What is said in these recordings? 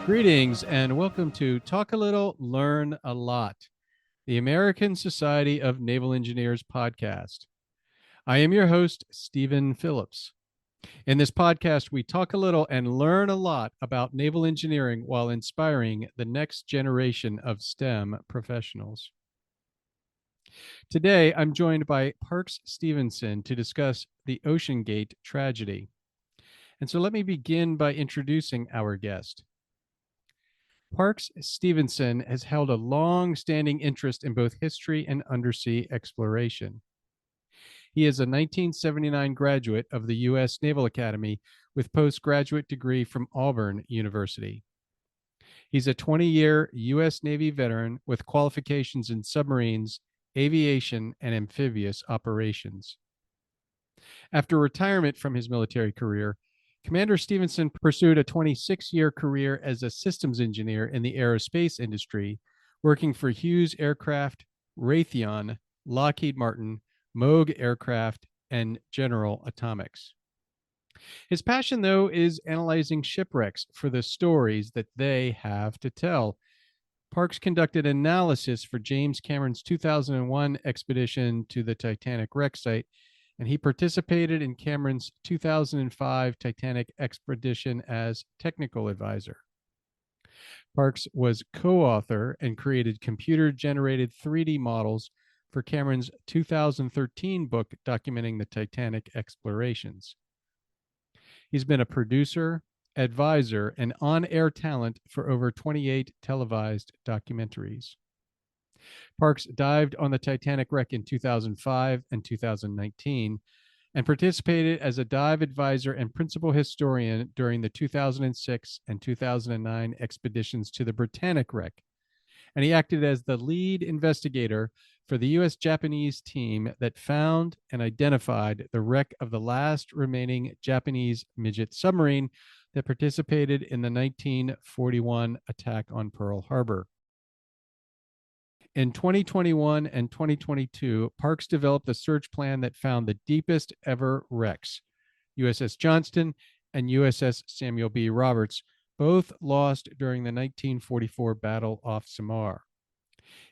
Greetings and welcome to Talk a Little, Learn a Lot, the American Society of Naval Engineers podcast. I am your host, Stephen Phillips. In this podcast, we talk a little and learn a lot about naval engineering while inspiring the next generation of STEM professionals. Today, I'm joined by Parks Stephenson to discuss the OceanGate tragedy. And so let me begin by introducing our guest. Parks Stephenson has held a long-standing interest in both history and undersea exploration. He is a 1979 graduate of the U.S. Naval Academy with postgraduate degree from Auburn University. He's a 20-year U.S. Navy veteran with qualifications in submarines, aviation, and amphibious operations. After retirement from his military career, Commander Stephenson pursued a 26-year career as a systems engineer in the aerospace industry, working for Hughes Aircraft, Raytheon, Lockheed Martin, Moog Aircraft, and General Atomics. His passion, though, is analyzing shipwrecks for the stories that they have to tell. Parks conducted analysis for James Cameron's 2001 expedition to the Titanic wreck site, and he participated in Cameron's 2005 Titanic expedition as technical advisor. Parks was co-author and created computer-generated 3D models for Cameron's 2013 book documenting the Titanic explorations. He's been a producer, advisor, and on-air talent for over 28 televised documentaries. Parks dived on the Titanic wreck in 2005 and 2019 and participated as a dive advisor and principal historian during the 2006 and 2009 expeditions to the Britannic wreck. And he acted as the lead investigator for the U.S.-Japanese team that found and identified the wreck of the last remaining Japanese midget submarine that participated in the 1941 attack on Pearl Harbor. In 2021 and 2022, Parks developed the search plan that found the deepest ever wrecks, USS Johnston and USS Samuel B. Roberts, both lost during the 1944 battle off Samar.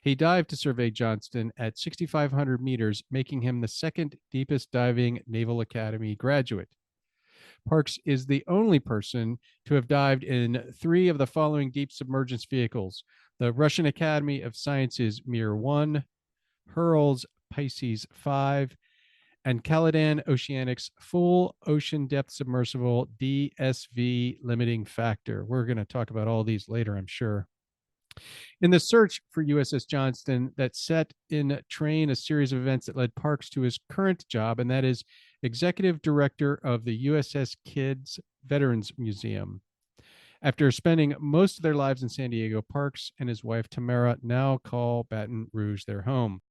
He dived to survey Johnston at 6,500 meters, making him the second deepest diving Naval Academy graduate. Parks is the only person to have dived in 3 of the following deep submergence vehicles: the Russian Academy of Sciences Mir 1, Hurl's Pisces 5, and Caladan Oceanic's full ocean depth submersible DSV limiting factor. We're going to talk about all these later, I'm sure. In the search for USS Johnston that set in train a series of events that led Parks to his current job, and that is Executive Director of the USS Kidd Veterans Museum. After spending most of their lives in San Diego, Parks and his wife Tamara now call Baton Rouge their home.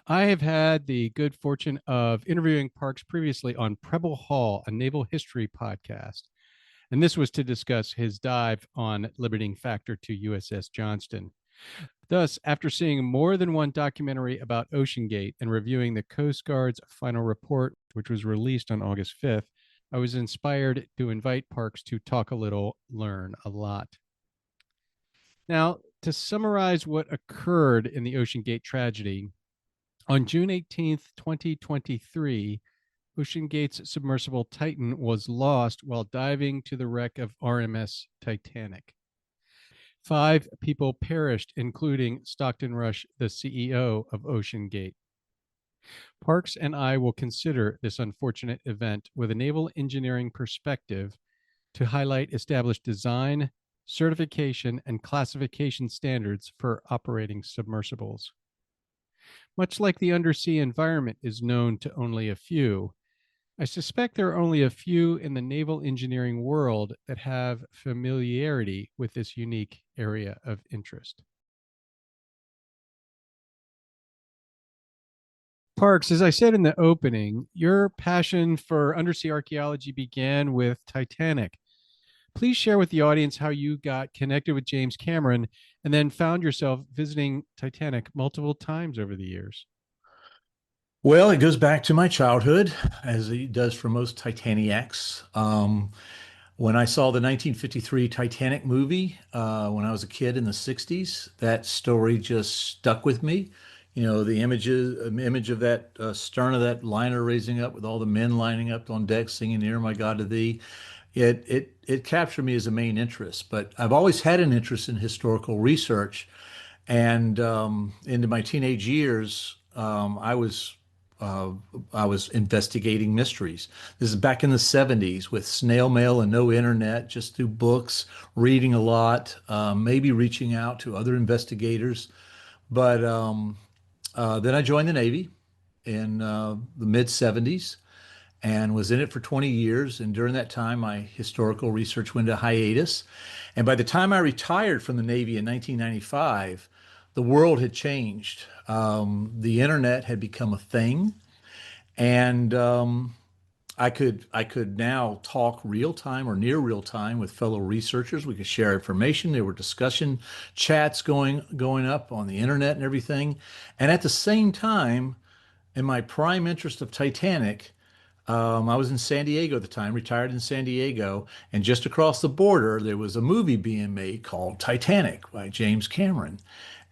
I have had the good fortune of interviewing Parks previously on Preble Hall, a naval history podcast. And this was to discuss his dive on limiting factor to USS Johnston. Thus, after seeing more than one documentary about OceanGate and reviewing the Coast Guard's final report, which was released on August 5th, I was inspired to invite Parks to talk a little, learn a lot. Now, to summarize what occurred in the OceanGate tragedy, on June 18th, 2023, OceanGate's submersible Titan was lost while diving to the wreck of RMS Titanic. 5 people perished, including Stockton Rush, the CEO of OceanGate. Parks and I will consider this unfortunate event with a naval engineering perspective to highlight established design, certification, and classification standards for operating submersibles. Much like the undersea environment is known to only a few, I suspect there are only a few in the naval engineering world that have familiarity with this unique area of interest. Parks, as I said in the opening, your passion for undersea archaeology began with Titanic. Please share with the audience how you got connected with James Cameron and then found yourself visiting Titanic multiple times over the years. Well, it goes back to my childhood, as it does for most Titaniacs. When I saw the 1953 Titanic movie, when I was a kid in the 60s, that story just stuck with me. You know, the image of that stern of that liner raising up with all the men lining up on deck singing "Near My God to Thee." It captured me as a main interest. But I've always had an interest in historical research, and into my teenage years, uh, I was investigating mysteries. This is back in the 70s with snail mail and no internet, just through books, reading a lot, maybe reaching out to other investigators. But then I joined the Navy in the mid 70s and was in it for 20 years. And during that time, my historical research went to hiatus. And by the time I retired from the Navy in 1995, the world had changed. The internet had become a thing, and I could now talk real time or near real time with fellow researchers. We could share information. There were discussion chats going up on the internet and everything. And at the same time, in my prime interest of Titanic, I was in San Diego at the time, retired in San Diego, and just across the border, there was a movie being made called Titanic by James Cameron.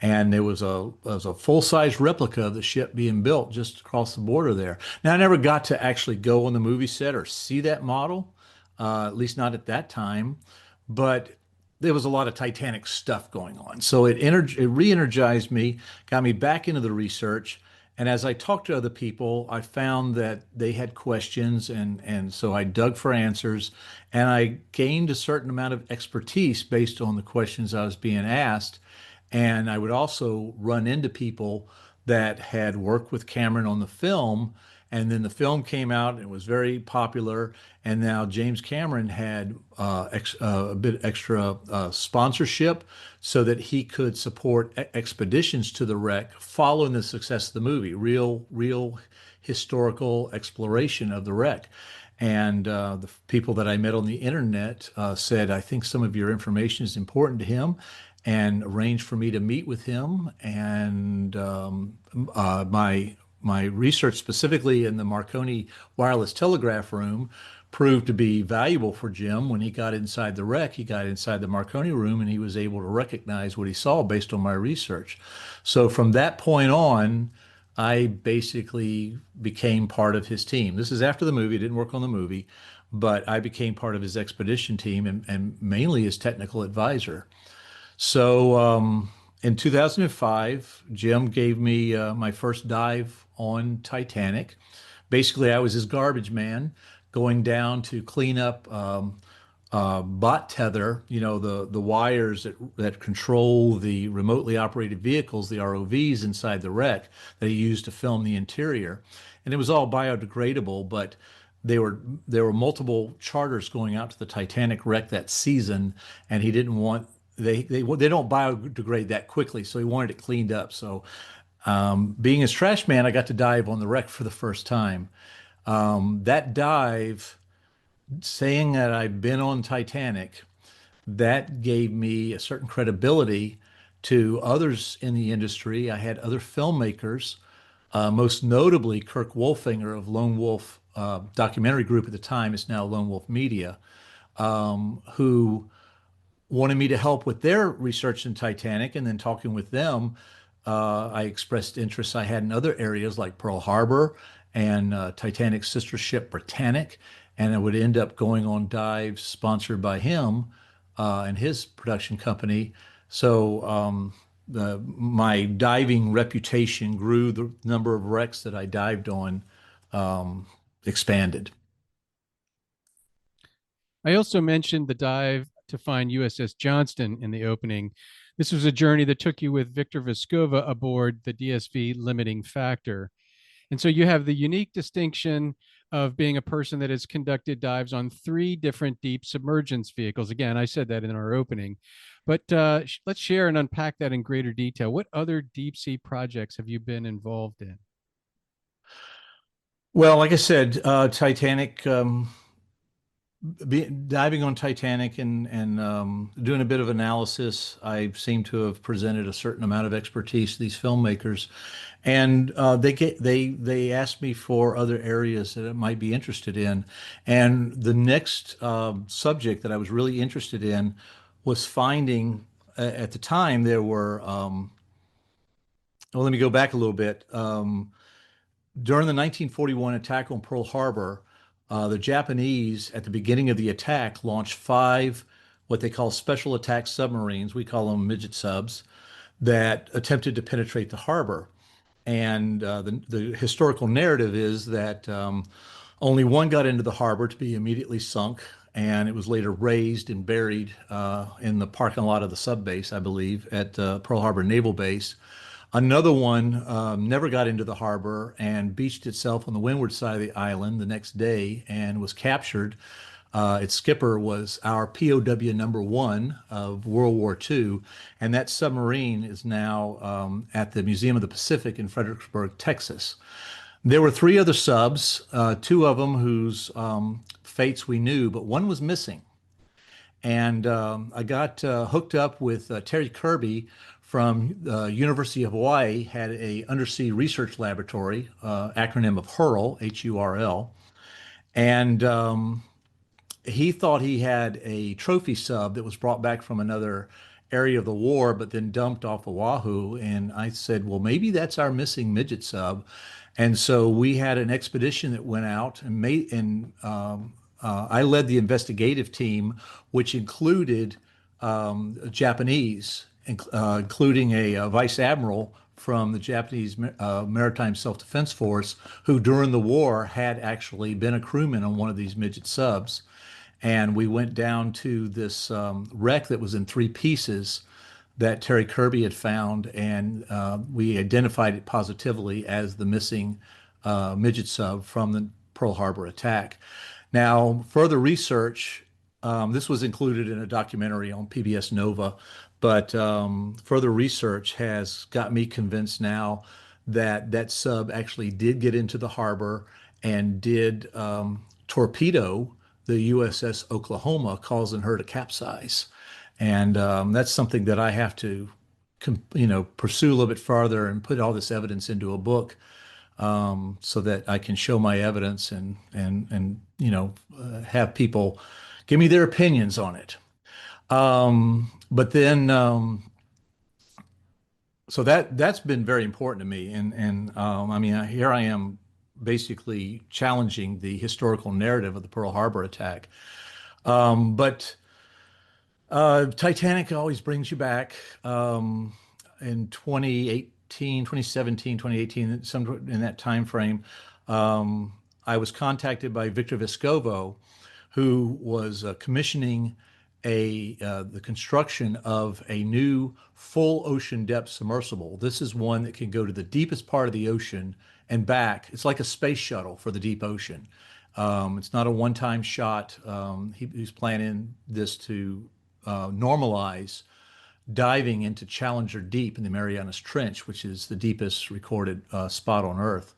And there was a full-size replica of the ship being built just across the border there. Now, I never got to actually go on the movie set or see that model, at least not at that time, but there was a lot of Titanic stuff going on. So it re-energized me, got me back into the research. And as I talked to other people, I found that they had questions, and so I dug for answers, and I gained a certain amount of expertise based on the questions I was being asked. And I would also run into people that had worked with Cameron on the film, and then the film came out and it was very popular. And now James Cameron had a bit extra sponsorship so that he could support expeditions to the wreck following the success of the movie, real historical exploration of the wreck. And the people that I met on the internet said, I think some of your information is important to him, and arranged for me to meet with him. And my research, specifically in the Marconi wireless telegraph room, proved to be valuable for Jim. When he got inside the wreck, he got inside the Marconi room and he was able to recognize what he saw based on my research. So from that point on, I basically became part of his team. This is after the movie, I didn't work on the movie, but I became part of his expedition team and mainly his technical advisor. So in 2005, Jim gave me my first dive on Titanic. Basically, I was his garbage man, going down to clean up bot tether, you know, the wires that control the remotely operated vehicles, the ROVs inside the wreck that he used to film the interior. And it was all biodegradable, but there were multiple charters going out to the Titanic wreck that season, and he didn't want they don't biodegrade that quickly, so he wanted it cleaned up. So, being his trash man, I got to dive on the wreck for the first time. That dive, saying that I've been on Titanic, that gave me a certain credibility to others in the industry. I had other filmmakers, most notably Kirk Wolfinger of Lone Wolf documentary group at the time. It's now Lone Wolf Media, who wanted me to help with their research in Titanic. And then talking with them, I expressed interest I had in other areas like Pearl Harbor and Titanic's sister ship Britannic. And I would end up going on dives sponsored by him and his production company. So my diving reputation grew, the number of wrecks that I dived on expanded. I also mentioned the dive to find USS Johnston in the opening. This was a journey that took you with Victor Vescova aboard the DSV limiting factor. And so you have the unique distinction of being a person that has conducted dives on three different deep submergence vehicles. Again, I said that in our opening, but let's share and unpack that in greater detail. What other deep sea projects have you been involved in? Well, like I said, Titanic diving on Titanic and doing a bit of analysis, I seem to have presented a certain amount of expertise to these filmmakers, and they asked me for other areas that I might be interested in, and the next subject that I was really interested in was finding. At the time, there were. Well, let me go back a little bit. During the 1941 attack on Pearl Harbor, the Japanese, at the beginning of the attack, launched five what they call special attack submarines. We call them midget subs that attempted to penetrate the harbor. And the historical narrative is that only one got into the harbor to be immediately sunk, and it was later raised and buried in the parking lot of the sub base, I believe, at Pearl Harbor Naval Base. Another one never got into the harbor and beached itself on the windward side of the island the next day and was captured. Its skipper was our POW number one of World War II, and that submarine is now at the Museum of the Pacific in Fredericksburg, Texas. There were three other subs, two of them whose fates we knew, but one was missing. And I got hooked up with Terry Kirby from the University of Hawaii, had a undersea research laboratory, acronym of HURL, H-U-R-L. And he thought he had a trophy sub that was brought back from another area of the war, but then dumped off Oahu. And I said, well, maybe that's our missing midget sub. And so we had an expedition that went out and I led the investigative team, which included Japanese, including a vice admiral from the Japanese Maritime Self-Defense Force, who during the war had actually been a crewman on one of these midget subs. And we went down to this wreck that was in three pieces that Terry Kirby had found, and we identified it positively as the missing midget sub from the Pearl Harbor attack. Now, further research, this was included in a documentary on PBS Nova, but further research has got me convinced now that that sub actually did get into the harbor and did torpedo the USS Oklahoma, causing her to capsize. And that's something that I have to, pursue a little bit farther and put all this evidence into a book so that I can show my evidence and have people give me their opinions on it. But then, so that's been very important to me. And I mean, here I am basically challenging the historical narrative of the Pearl Harbor attack. But Titanic always brings you back. In 2018, 2017, 2018, some in that time frame, I was contacted by Victor Vescovo, who was commissioning the construction of a new full ocean depth submersible. This is one that can go to the deepest part of the ocean and back. It's like a space shuttle for the deep ocean. It's not a one-time shot. He's planning this to normalize diving into Challenger Deep in the Marianas Trench, which is the deepest recorded spot on Earth.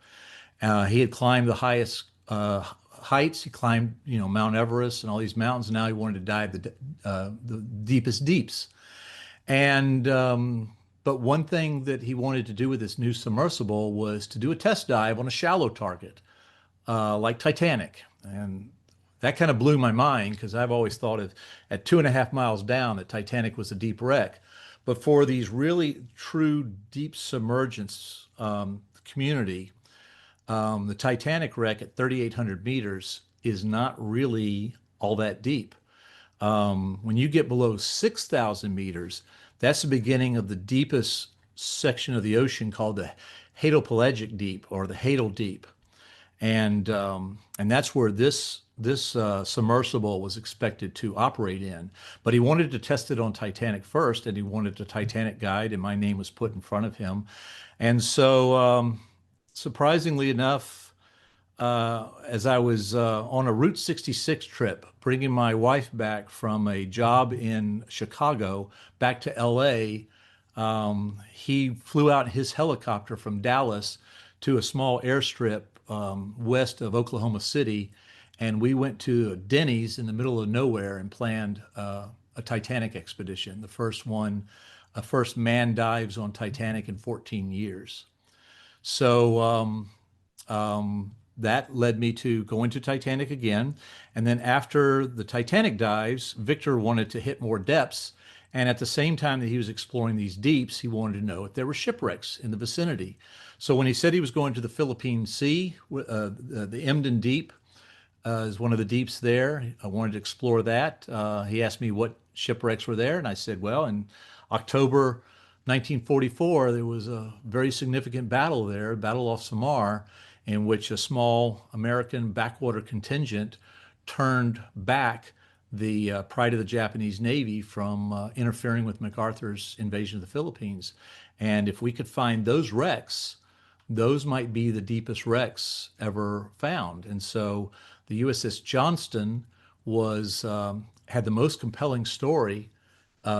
He had climbed the highest heights. He climbed, Mount Everest and all these mountains. And now he wanted to dive the deepest deeps. And but one thing that he wanted to do with this new submersible was to do a test dive on a shallow target, like Titanic. And that kind of blew my mind because I've always thought of at 2.5 miles down that Titanic was a deep wreck. But for these really true deep submergence community, the Titanic wreck at 3,800 meters is not really all that deep. When you get below 6,000 meters, that's the beginning of the deepest section of the ocean called the Hadopelagic Deep or the Hadal Deep. And that's where this submersible was expected to operate in. But he wanted to test it on Titanic first, and he wanted a Titanic guide, and my name was put in front of him. And so, surprisingly enough, as I was on a Route 66 trip, bringing my wife back from a job in Chicago back to LA, he flew out his helicopter from Dallas to a small airstrip west of Oklahoma City and we went to Denny's in the middle of nowhere and planned a Titanic expedition, the first one, first man dives on Titanic in 14 years. So that led me to go into Titanic again. And then after the Titanic dives, Victor wanted to hit more depths. And at the same time that he was exploring these deeps, he wanted to know if there were shipwrecks in the vicinity. So when he said he was going to the Philippine Sea, the Emden Deep, is one of the deeps there. I wanted to explore that. He asked me what shipwrecks were there, and I said, well, in October 1944, there was a very significant battle there, Battle off Samar, in which a small American backwater contingent turned back the pride of the Japanese Navy from interfering with MacArthur's invasion of the Philippines. And if we could find those wrecks, those might be the deepest wrecks ever found. And so the USS Johnston was had the most compelling story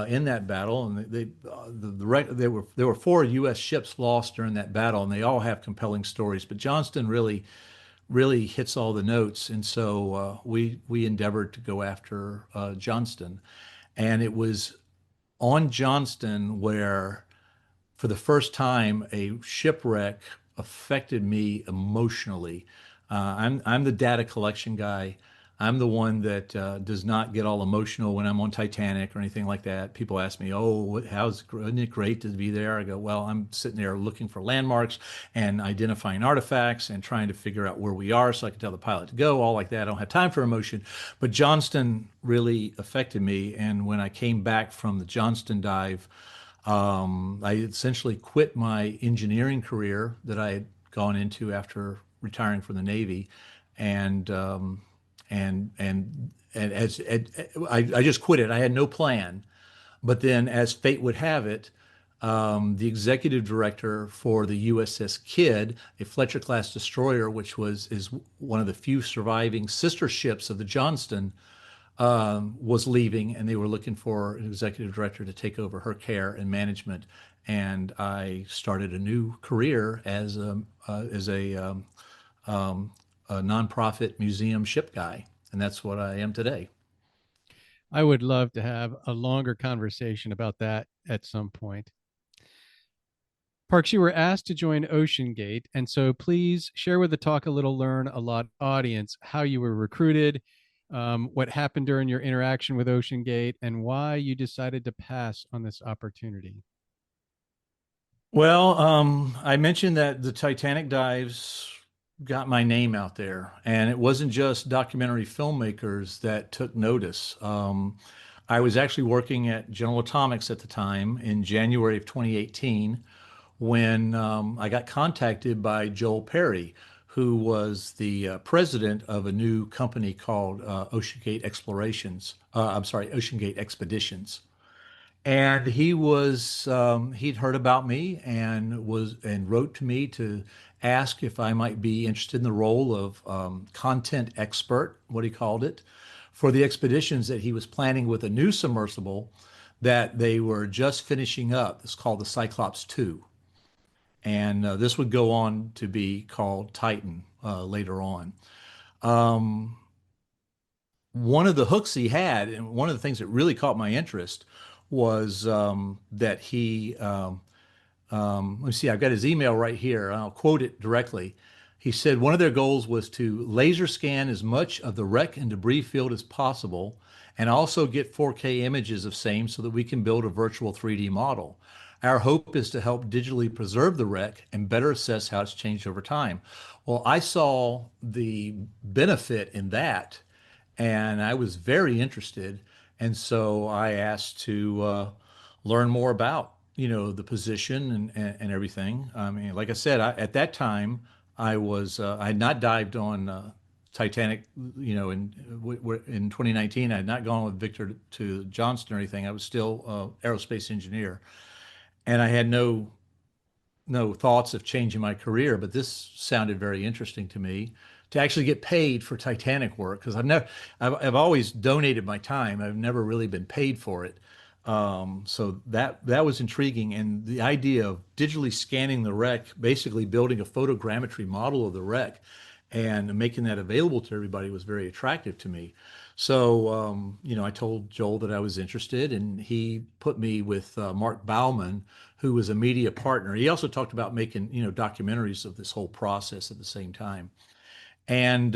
in that battle, and there were four U.S. ships lost during that battle, and they all have compelling stories. But Johnston really hits all the notes, and so we endeavored to go after Johnston, and it was on Johnston where for the first time, a shipwreck affected me emotionally. I'm the data collection guy. I'm the one that does not get all emotional when I'm on Titanic or anything like that. People ask me, "Oh, isn't it great to be there?" I go, "Well, I'm sitting there looking for landmarks and identifying artifacts and trying to figure out where we are so I can tell the pilot to go." All like that. I don't have time for emotion. But Johnston really affected me, and when I came back from the Johnston dive, I essentially quit my engineering career that I had gone into after retiring from the Navy, and I just quit it. I had no plan, but then, as fate would have it, the executive director for the USS Kidd, a Fletcher class destroyer, which is one of the few surviving sister ships of the Johnston, was leaving, and they were looking for an executive director to take over her care and management. And I started a new career as a nonprofit museum ship guy, and that's what I am today. I would love to have a longer conversation about that at some point. Parks, you were asked to join OceanGate, and so please share with the Talk a Little, Learn a Lot audience how you were recruited, what happened during your interaction with OceanGate, and why you decided to pass on this opportunity. Well, I mentioned that the Titanic dives got my name out there, and it wasn't just documentary filmmakers that took notice. I was actually working at General Atomics at the time in January of 2018 when I got contacted by Joel Perry, who was the president of a new company called OceanGate Expeditions. And he'd heard about me and wrote to me to ask if I might be interested in the role of content expert, what he called it, for the expeditions that he was planning with a new submersible that they were just finishing up. It's called the Cyclops 2. And this would go on to be called Titan later on. Um, One of the hooks he had, and one of the things that really caught my interest was that let me see, I've got his email right here. I'll quote it directly. He said one of their goals was to laser scan as much of the wreck and debris field as possible and also get 4K images of same so that we can build a virtual 3D model. Our hope is to help digitally preserve the wreck and better assess how it's changed over time. Well, I saw the benefit in that, and I was very interested. And so I asked to learn more about, the position and everything. I mean, like I said, at that time, I had not dived on Titanic, in 2019. I had not gone with Victor to Johnston or anything. I was still aerospace engineer, and I had no thoughts of changing my career, but this sounded very interesting to me to actually get paid for Titanic work because I've always donated my time. I've never really been paid for it. So that was intriguing, and the idea of digitally scanning the wreck, basically building a photogrammetry model of the wreck, and making that available to everybody was very attractive to me. So, I told Joel that I was interested, and he put me with Mark Bauman, who was a media partner. He also talked about making, documentaries of this whole process at the same time. And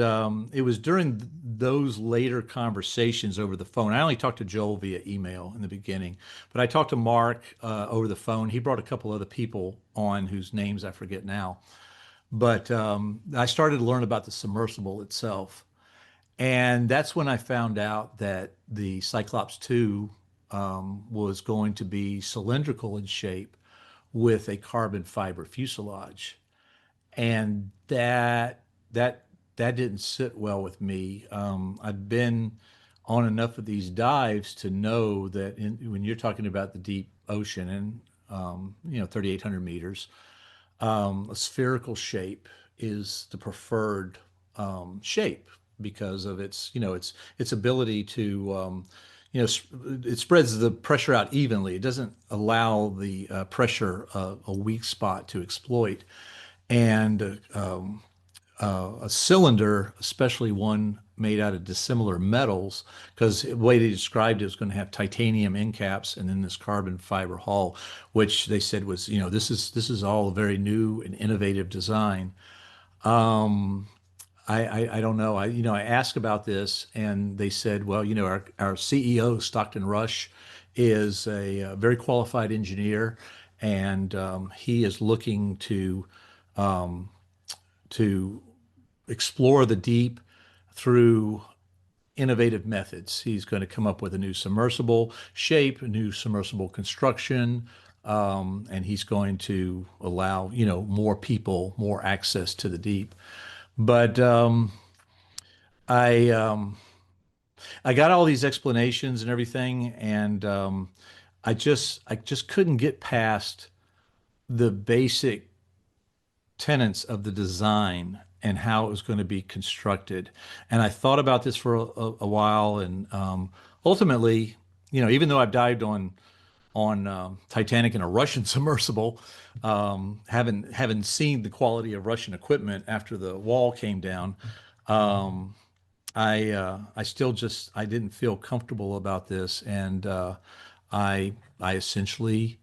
it was during those later conversations over the phone. I only talked to Joel via email in the beginning, but I talked to Mark over the phone. He brought a couple other people on whose names I forget now. But I started to learn about the submersible itself. And that's when I found out that the Cyclops 2 was going to be cylindrical in shape with a carbon fiber fuselage. And that didn't sit well with me. I've been on enough of these dives to know that when you're talking about the deep ocean and 3,800 meters, a spherical shape is the preferred shape because of its ability to it spreads the pressure out evenly. It doesn't allow the pressure a weak spot to exploit. And a cylinder, especially one made out of dissimilar metals, because the way they described it was going to have titanium end caps and then this carbon fiber hull, which they said was, this is all a very new and innovative design. Um, I don't know. I asked about this, and they said, well, our CEO, Stockton Rush, is a very qualified engineer, and he is looking um, to explore the deep through innovative methods. He's going to come up with a new submersible shape, a new submersible construction, and he's going to allow, more people more access to the deep. But I I got all these explanations and everything, and I just couldn't get past the basic tenets of the design and how it was going to be constructed. And I thought about this for a while, and ultimately, even though I've dived on Titanic in a Russian submersible, haven't seen the quality of Russian equipment after the wall came down. Um, I still just I didn't feel comfortable about this, and I essentially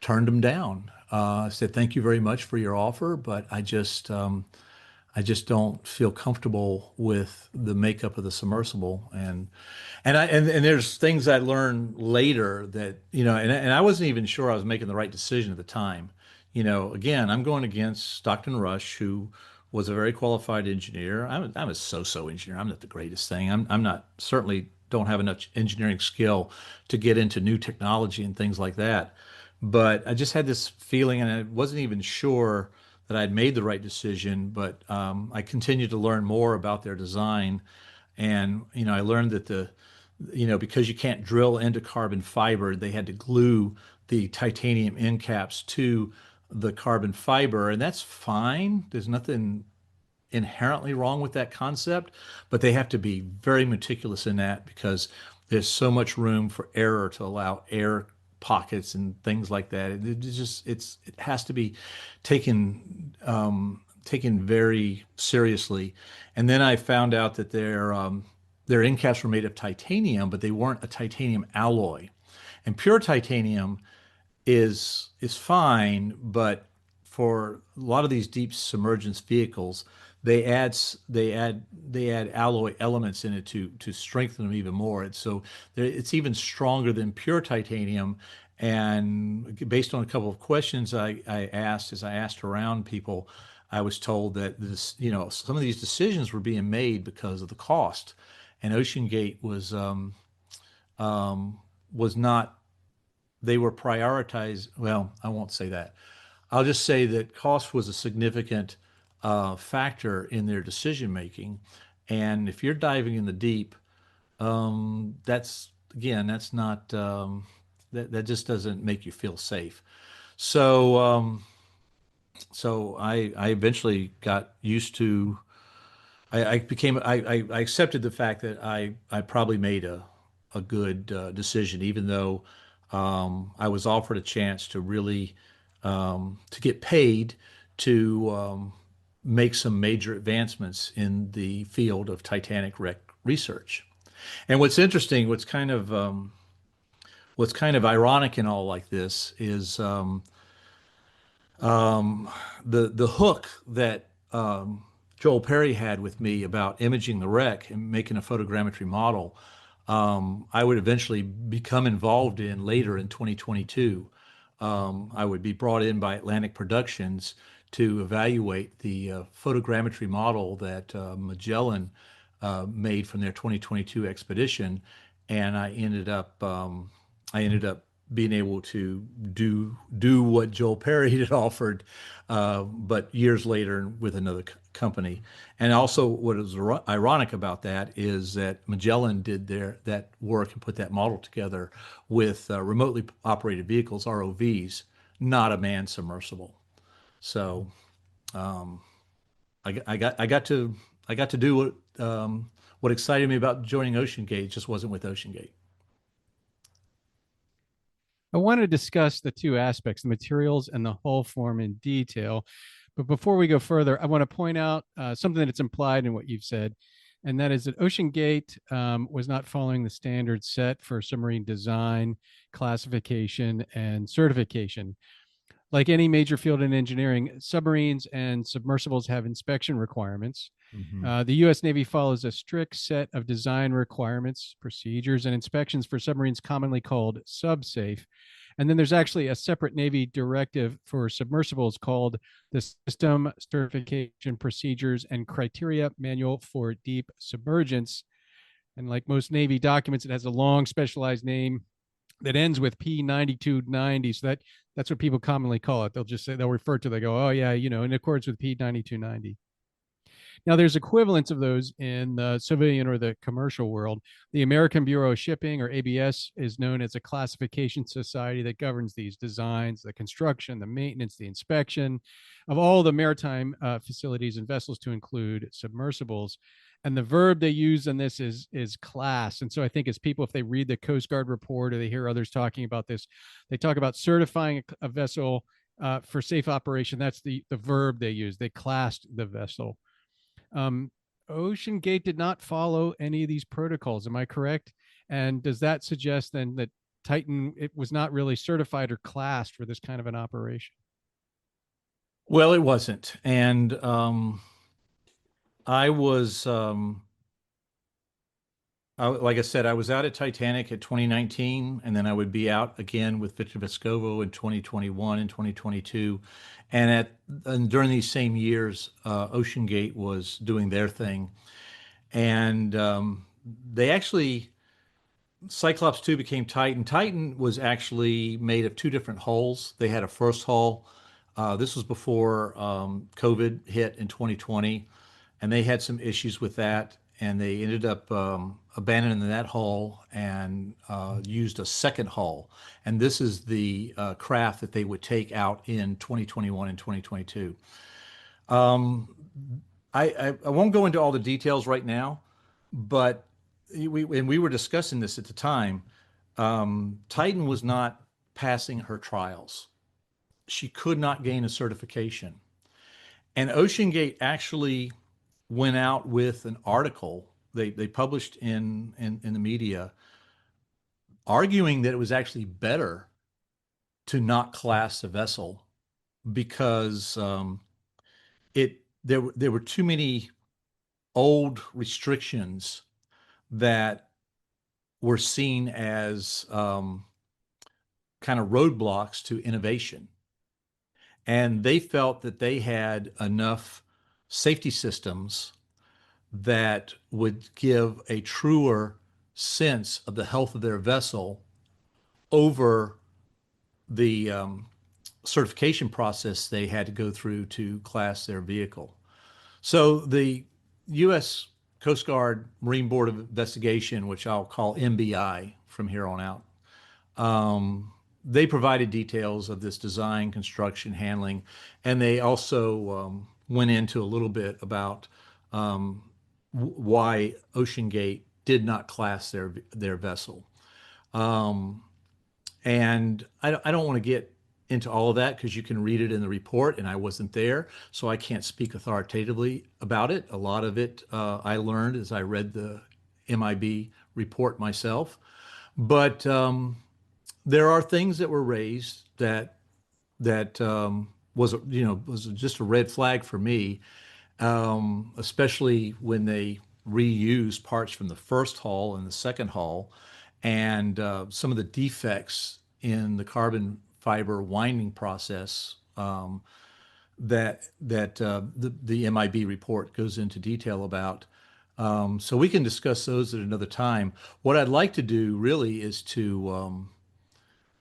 turned them down. I said, "Thank you very much for your offer, but I just don't feel comfortable with the makeup of the submersible." And there's things I learned later that and I wasn't even sure I was making the right decision at the time. Again, I'm going against Stockton Rush, who was a very qualified engineer. I'm a so-so engineer. I'm not the greatest thing. I'm not certainly don't have enough engineering skill to get into new technology and things like that. But I just had this feeling, and I wasn't even sure that I'd made the right decision. But I continued to learn more about their design, and I learned that because you can't drill into carbon fiber, they had to glue the titanium end caps to the carbon fiber, and that's fine. There's nothing inherently wrong with that concept, but they have to be very meticulous in that because there's so much room for error to allow air pockets and things like that. It has to be taken very seriously. And then I found out that their end caps were made of titanium, but they weren't a titanium alloy. And pure titanium is fine, but for a lot of these deep submergence vehicles, they add alloy elements in it to strengthen them even more. And so it's even stronger than pure titanium. And based on a couple of questions I asked, as I asked around people, I was told that some of these decisions were being made because of the cost, and OceanGate was not. They were prioritized. Well, I won't say that. I'll just say that cost was a significant factor in their decision making. And if you're diving in the deep, that's again, that's not that just doesn't make you feel safe. So I eventually got used to. I accepted the fact that I probably made a good decision, even though I was offered a chance to really to get paid to make some major advancements in the field of Titanic wreck research. And what's interesting, what's kind of ironic in all like this is the hook that Joel Perry had with me about imaging the wreck and making a photogrammetry model. I would eventually become involved in later in 2022. I would be brought in by Atlantic Productions to evaluate the photogrammetry model that Magellan made from their 2022 expedition, and I ended up being able to do what Joel Perry had offered, but years later with another company. And also, what is ironic about that is that Magellan did that work and put that model together with remotely operated vehicles, ROVs, not a manned submersible. So um, I got to do what excited me about joining OceanGate. It just wasn't with OceanGate. I want to discuss the two aspects, the materials and the hull form in detail. But before we go further, I want to point out something that's implied in what you've said, and that is that OceanGate was not following the standards set for submarine design, classification, and certification. Like any major field in engineering, submarines and submersibles have inspection requirements. Mhm. The U.S. Navy follows a strict set of design requirements, procedures, and inspections for submarines commonly called subsafe. And then there's actually a separate Navy directive for submersibles called the System Certification Procedures and Criteria Manual for Deep Submergence. And like most Navy documents, it has a long specialized name that ends with P9290. So that's what people commonly call it. They'll refer to, they go, oh yeah, in accordance with P9290. Now, there's equivalents of those in the civilian or the commercial world. The American Bureau of Shipping, or ABS, is known as a classification society that governs these designs, the construction, the maintenance, the inspection of all the maritime facilities and vessels, to include submersibles. And the verb they use in this is class. And so I think as people, if they read the Coast Guard report or they hear others talking about this, they talk about certifying a vessel for safe operation. That's the verb they use. They classed the vessel. um, Ocean Gate did not follow any of these protocols. Am I correct? And does that suggest then that Titan, it was not really certified or classed for this kind of an operation? Well, it wasn't. And I was, like I said, I was out at Titanic at 2019, and then I would be out again with Victor Vescovo in 2021 and 2022. And during these same years, OceanGate was doing their thing. And they actually, Cyclops 2 became Titan. Titan was actually made of two different hulls. They had a first hull. This was before COVID hit in 2020, and they had some issues with that, and they ended up abandoning that hull and used a second hull. And this is the craft that they would take out in 2021 and 2022. Um, I won't go into all the details right now, but we were discussing this at the time. Titan was not passing her trials. She could not gain a certification. And OceanGate actually went out with an article they published in the media arguing that it was actually better to not class a vessel because there were too many old restrictions that were seen as kind of roadblocks to innovation. And they felt that they had enough safety systems that would give a truer sense of the health of their vessel over the certification process they had to go through to class their vehicle. So the U.S. Coast Guard Marine Board of Investigation, which I'll call MBI from here on out, they provided details of this design, construction, handling, and they also went into a little bit about why OceanGate did not class their vessel. Um, and I don't want to get into all of that because you can read it in the report, and I wasn't there, so I can't speak authoritatively about it. A lot of it I learned as I read the MIB report myself. But there are things that were raised that was just a red flag for me, especially when they reused parts from the first hull and the second hull, and some of the defects in the carbon fiber winding process that the MIB report goes into detail about. So we can discuss those at another time. What I'd like to do really is to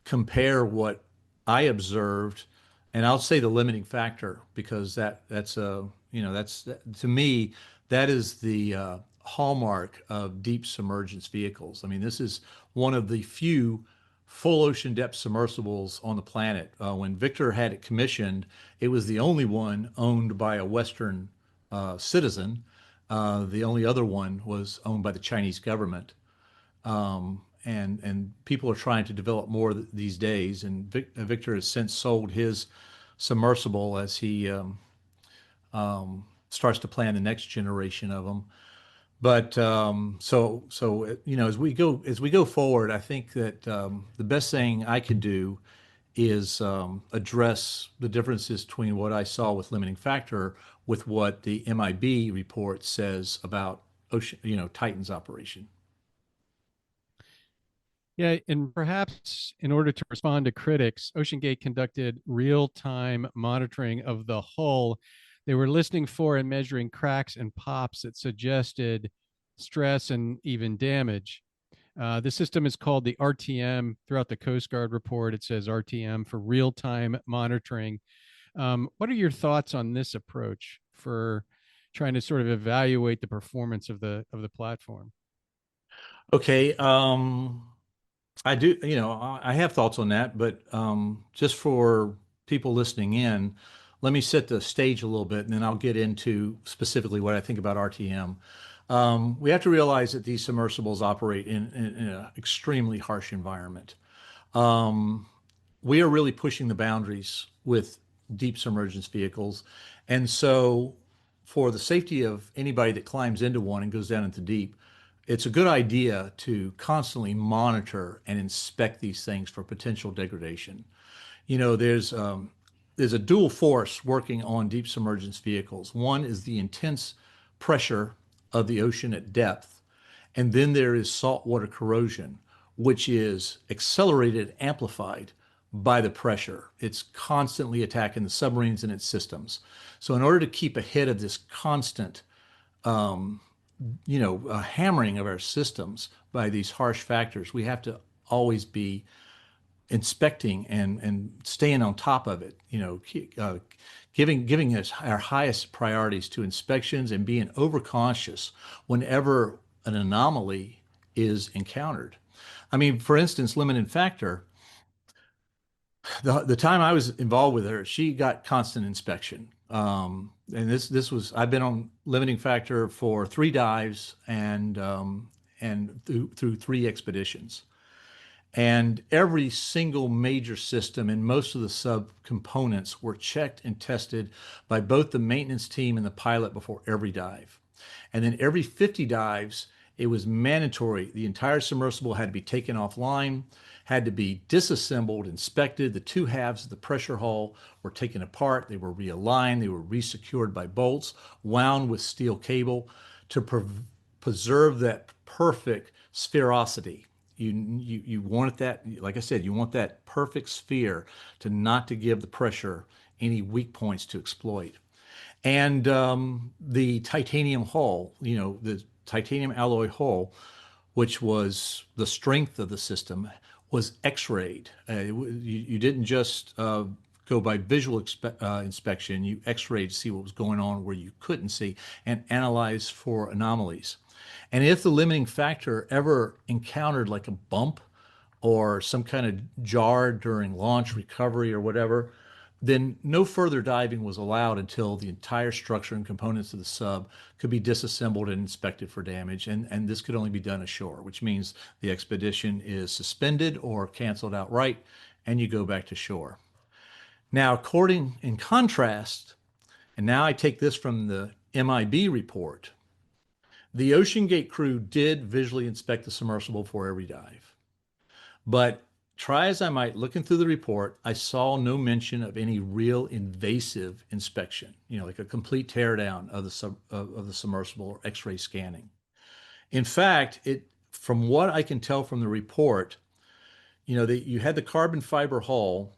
compare what I observed, and I'll say the limiting factor because that's a that's to me that is the hallmark of deep submergence vehicles. I mean, this is one of the few full ocean depth submersibles on the planet. When Victor had it commissioned, it was the only one owned by a Western citizen. The only other one was owned by the Chinese government. And people are trying to develop more these days. And Victor has since sold his submersible as he starts to plan the next generation of them. But as we go forward, I think that the best thing I could do is address the differences between what I saw with limiting factor with what the MIB report says about Titan's operation. Yeah, and perhaps in order to respond to critics, OceanGate conducted real-time monitoring of the hull. They were listening for and measuring cracks and pops that suggested stress and even damage. The system is called the RTM. Throughout the Coast Guard report, it says RTM for real-time monitoring. What are your thoughts on this approach for trying to sort of evaluate the performance of the platform? Okay, I do, I have thoughts on that, but just for people listening in, let me set the stage a little bit, and then I'll get into specifically what I think about RTM. We have to realize that these submersibles operate in an extremely harsh environment. Um, we are really pushing the boundaries with deep submergence vehicles. And so, for the safety of anybody that climbs into one and goes down into deep, it's a good idea to constantly monitor and inspect these things for potential degradation. There's a dual force working on deep submergence vehicles. One is the intense pressure of the ocean at depth, and then there is saltwater corrosion, which is accelerated, amplified by the pressure. It's constantly attacking the submarines and its systems. So, in order to keep ahead of this constant, hammering of our systems by these harsh factors, we have to always be inspecting and staying on top of it. Giving us our highest priorities to inspections and being overcautious whenever an anomaly is encountered. I mean, for instance, limiting factor, the time I was involved with her, she got constant inspection. And this was I've been on limiting factor for 3 dives and through 3 expeditions. And every single major system and most of the subcomponents were checked and tested by both the maintenance team and the pilot before every dive. And then every 50 dives, it was mandatory. The entire submersible had to be taken offline, had to be disassembled, inspected. The 2 halves of the pressure hull were taken apart. They were realigned. They were resecured by bolts, wound with steel cable to preserve that perfect sphericity. You want that, like I said, you want that perfect sphere to give the pressure any weak points to exploit. And the titanium hull, the titanium alloy hull, which was the strength of the system, was X-rayed. You didn't just go by visual inspection. You X-rayed to see what was going on where you couldn't see and analyze for anomalies. And if the limiting factor ever encountered like a bump or some kind of jar during launch recovery or whatever, then no further diving was allowed until the entire structure and components of the sub could be disassembled and inspected for damage. And this could only be done ashore, which means the expedition is suspended or canceled outright and you go back to shore. Now, according in contrast, and now I take this from the MIB report, the OceanGate crew did visually inspect the submersible before every dive. But try as I might, looking through the report, I saw no mention of any real invasive inspection, like a complete teardown of the submersible or X-ray scanning. In fact, from what I can tell from the report, that you had the carbon fiber hull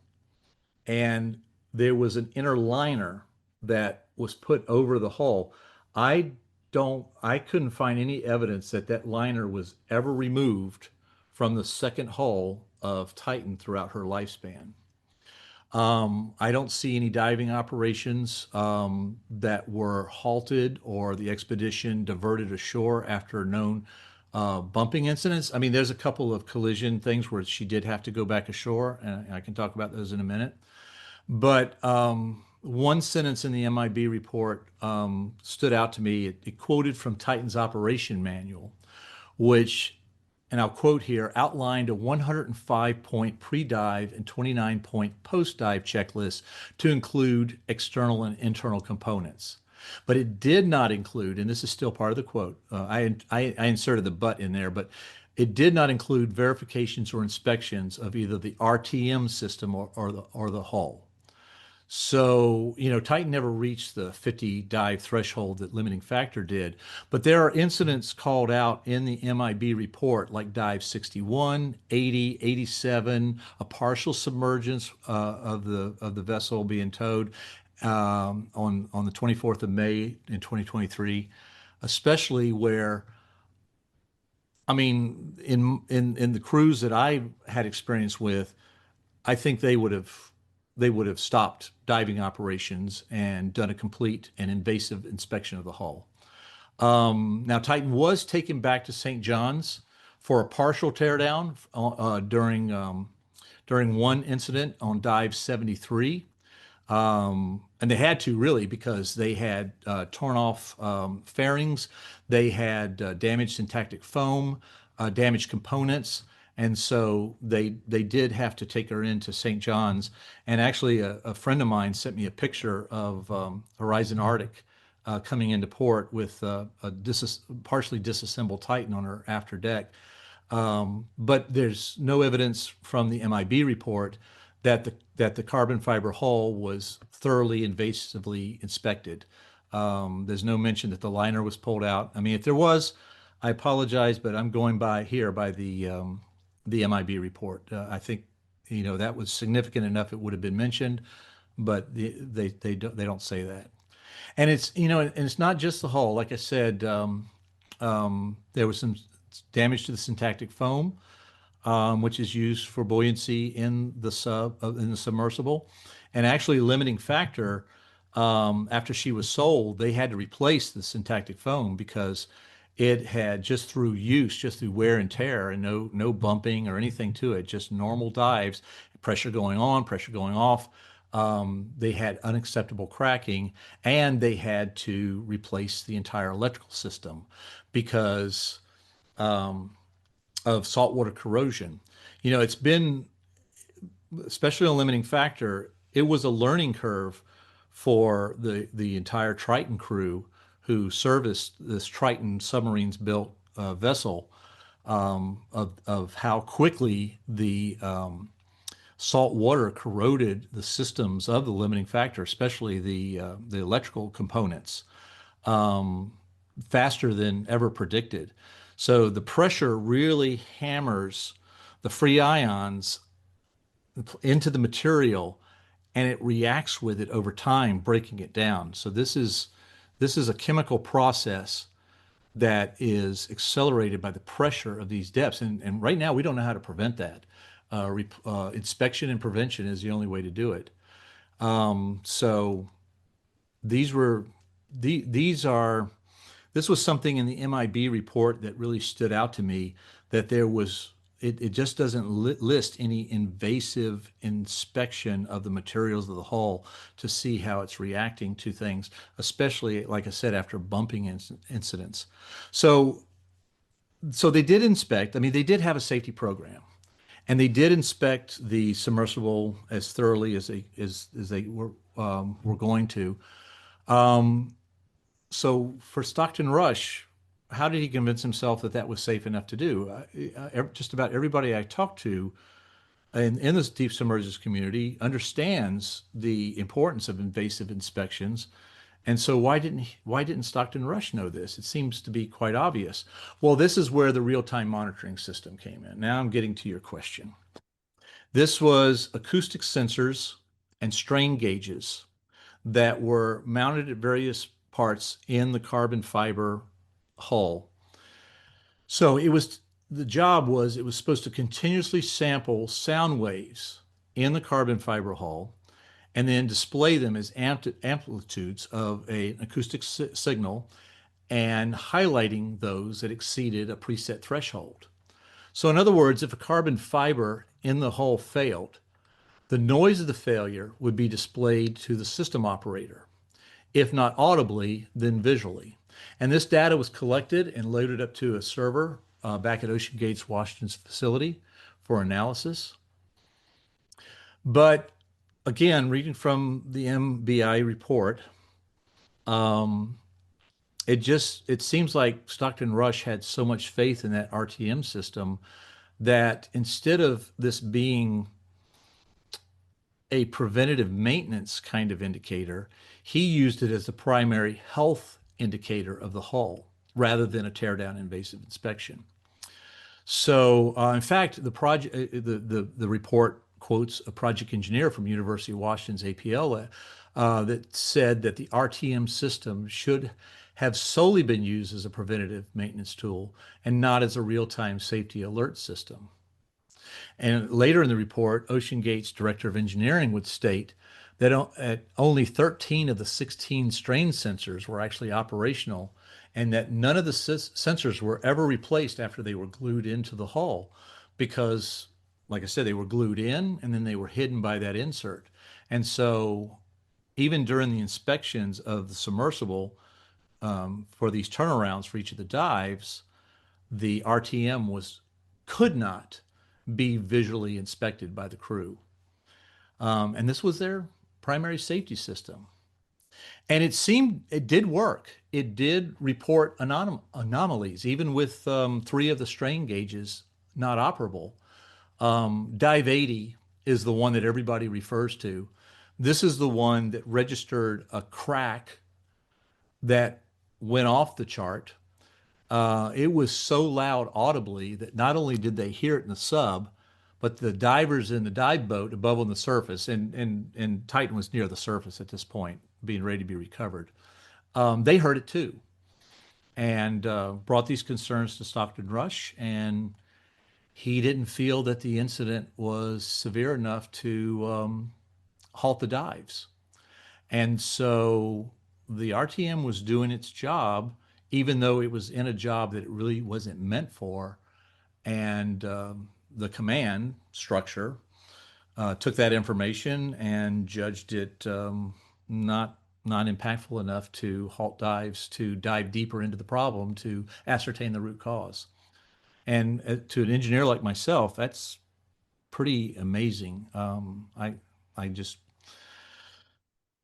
and there was an inner liner that was put over the hull. I I couldn't find any evidence that that liner was ever removed from the second hull of Titan throughout her lifespan. I don't see any diving operations that were halted or the expedition diverted ashore after known bumping incidents. I mean, there's a couple of collision things where she did have to go back ashore, and I can talk about those in a minute. But one sentence in the MIB report stood out to me. It quoted from Titan's operation manual, which, and I'll quote here, outlined a 105-point pre-dive and 29-point post-dive checklist to include external and internal components. But it did not include, and this is still part of the quote, I inserted the but in there, but it did not include verifications or inspections of either the RTM system or the hull. So, Titan never reached the 50 dive threshold that limiting factor did, but there are incidents called out in the MIB report like dive 61, 80, 87, a partial submergence of the vessel being towed on the 24th of May in 2023, especially where, I mean, in the crews that I had experience with, I think they would have stopped diving operations and done a complete and invasive inspection of the hull. Now, Titan was taken back to St. John's for a partial teardown during one incident on dive 73. And they had to really because they had torn off fairings, they had damaged syntactic foam, damaged components. And so they did have to take her into St. John's. And actually, a friend of mine sent me a picture of Horizon Arctic coming into port with a partially disassembled Titan on her after deck. But there's no evidence from the MIB report that the carbon fiber hull was thoroughly invasively inspected. There's no mention that the liner was pulled out. I mean, if there was, I apologize, but I'm going by the MIB report. I think that was significant enough it would have been mentioned, but they don't say that. And it's not just the hull. Like I said, there was some damage to the syntactic foam, which is used for buoyancy in the submersible, and actually limiting factor. After she was sold, they had to replace the syntactic foam because it had just through use, just through wear and tear, and no bumping or anything to it, just normal dives, pressure going on, pressure going off. They had unacceptable cracking, and they had to replace the entire electrical system because of saltwater corrosion. It's been, especially a limiting factor, it was a learning curve for the entire Triton crew who serviced this Triton submarines built vessel, of how quickly the salt water corroded the systems of the limiting factor, especially the electrical components, faster than ever predicted. So the pressure really hammers the free ions into the material, and it reacts with it over time, breaking it down. So this is a chemical process that is accelerated by the pressure of these depths. And right now, we don't know how to prevent that. Inspection and prevention is the only way to do it. So these were these are this was something in the MIB report that really stood out to me, that it just doesn't list any invasive inspection of the materials of the hull to see how it's reacting to things, especially, like I said, after bumping incidents. So they did inspect. I mean, they did have a safety program. And they did inspect the submersible as thoroughly as they were going to. Um, so for Stockton Rush, how did he convince himself that that was safe enough to do? Just about everybody I talked to in this deep submergence community understands the importance of invasive inspections. And so why didn't Stockton Rush know this? It seems to be quite obvious. Well, this is where the real-time monitoring system came in. Now I'm getting to your question. This was acoustic sensors and strain gauges that were mounted at various parts in the carbon fiber hull. So the job was it was supposed to continuously sample sound waves in the carbon fiber hull and then display them as amplitudes of an acoustic signal and highlighting those that exceeded a preset threshold. So in other words, if a carbon fiber in the hull failed, the noise of the failure would be displayed to the system operator, if not audibly, then visually. And this data was collected and loaded up to a server back at OceanGate's Washington's facility for analysis. But again, reading from the MBI report, um, it seems like Stockton Rush had so much faith in that RTM system that instead of this being a preventative maintenance kind of indicator, he used it as the primary health indicator of the hull rather than a teardown invasive inspection. So, in fact, the report quotes a project engineer from University of Washington's APL that said that the RTM system should have solely been used as a preventative maintenance tool and not as a real-time safety alert system. And later in the report, OceanGate's director of engineering would state that only 13 of the 16 strain sensors were actually operational and that none of the sensors were ever replaced after they were glued into the hull because, like I said, they were glued in and then they were hidden by that insert. And so even during the inspections of the submersible for these turnarounds for each of the dives, the RTM could not be visually inspected by the crew. And this was their primary safety system. And it did work. It did report anomalies, even with 3 of the strain gauges not operable. Dive 80 is the one that everybody refers to. This is the one that registered a crack that went off the chart. It was so loud audibly that not only did they hear it in the sub, but the divers in the dive boat above on the surface, and Titan was near the surface at this point, being ready to be recovered. They heard it too, and brought these concerns to Stockton Rush, and he didn't feel that the incident was severe enough to halt the dives. And so the RTM was doing its job, even though it was in a job that it really wasn't meant for. And the command structure took that information and judged it not impactful enough to halt dives, to dive deeper into the problem, to ascertain the root cause. And to an engineer like myself, that's pretty amazing. I just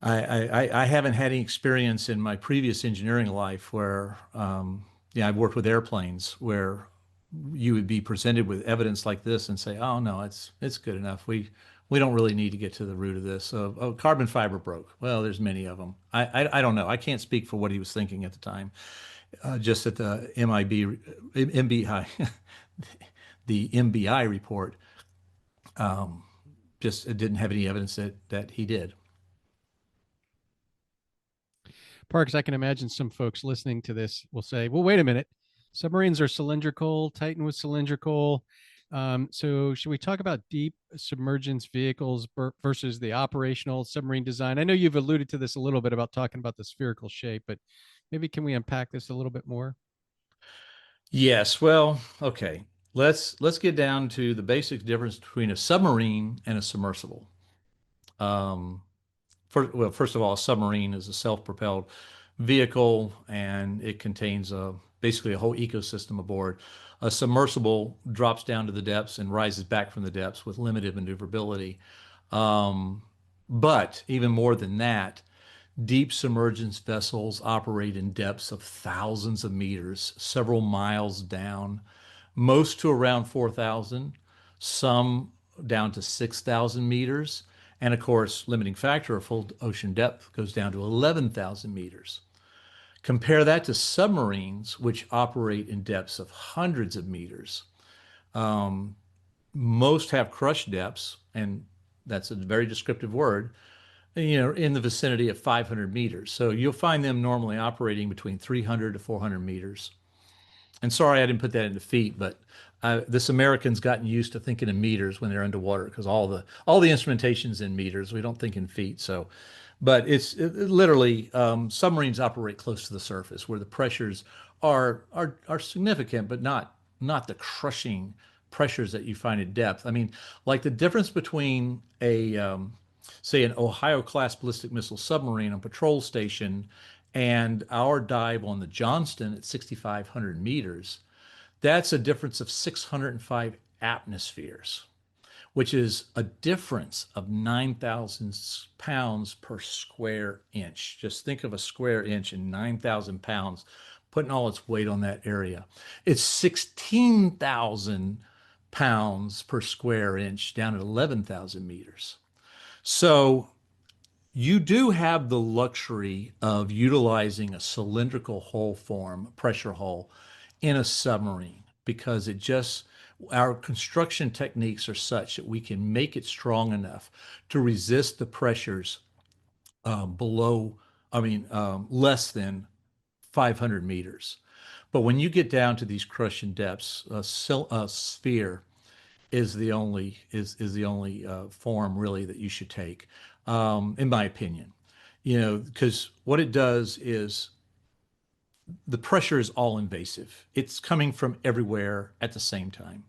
I haven't had any experience in my previous engineering life where, yeah, I've worked with airplanes where you would be presented with evidence like this and say, "Oh no, it's good enough. We don't really need to get to the root of this." Oh, carbon fiber broke. Well, there's many of them. I don't know. I can't speak for what he was thinking at the time. Just that the MBI, the MBI report, just it didn't have any evidence that he did. Parks, I can imagine some folks listening to this will say, well, wait a minute. Submarines are cylindrical. Titan was cylindrical. So should we talk about deep submergence vehicles versus the operational submarine design? I know you've alluded to this a little bit about talking about the spherical shape, but maybe can we unpack this a little bit more? Yes, well, okay. Let's get down to the basic difference between a submarine and a submersible. Um, first of all, a submarine is a self-propelled vehicle, and it contains basically a whole ecosystem aboard. A submersible drops down to the depths and rises back from the depths with limited maneuverability. Um, but even more than that, deep submergence vessels operate in depths of thousands of meters, several miles down, most to around 4,000, some down to 6,000 meters. And of course, limiting factor of full ocean depth goes down to 11,000 meters. Compare that to submarines, which operate in depths of hundreds of meters. Um, Most have crush depths, and that's a very descriptive word, in the vicinity of 500 meters. So you'll find them normally operating between 300 to 400 meters. And sorry, I didn't put that into feet, but this American's gotten used to thinking in meters when they're underwater because all the instrumentation's in meters. We don't think in feet. So, but literally submarines operate close to the surface where the pressures are significant, but not the crushing pressures that you find at depth. I mean, like the difference between a say an Ohio class ballistic missile submarine on patrol station and our dive on the Johnston at 6,500 meters, that's a difference of 605 atmospheres, which is a difference of 9,000 pounds per square inch. Just think of a square inch and 9,000 pounds putting all its weight on that area. It's 16,000 pounds per square inch down at 11,000 meters. So you do have the luxury of utilizing a cylindrical hull form, pressure hull, in a submarine because our construction techniques are such that we can make it strong enough to resist the pressures below, less than 500 meters. But when you get down to these crushing depths, a sphere is the only form really that you should take, in my opinion. Because what it does is the pressure is all invasive. It's coming from everywhere at the same time.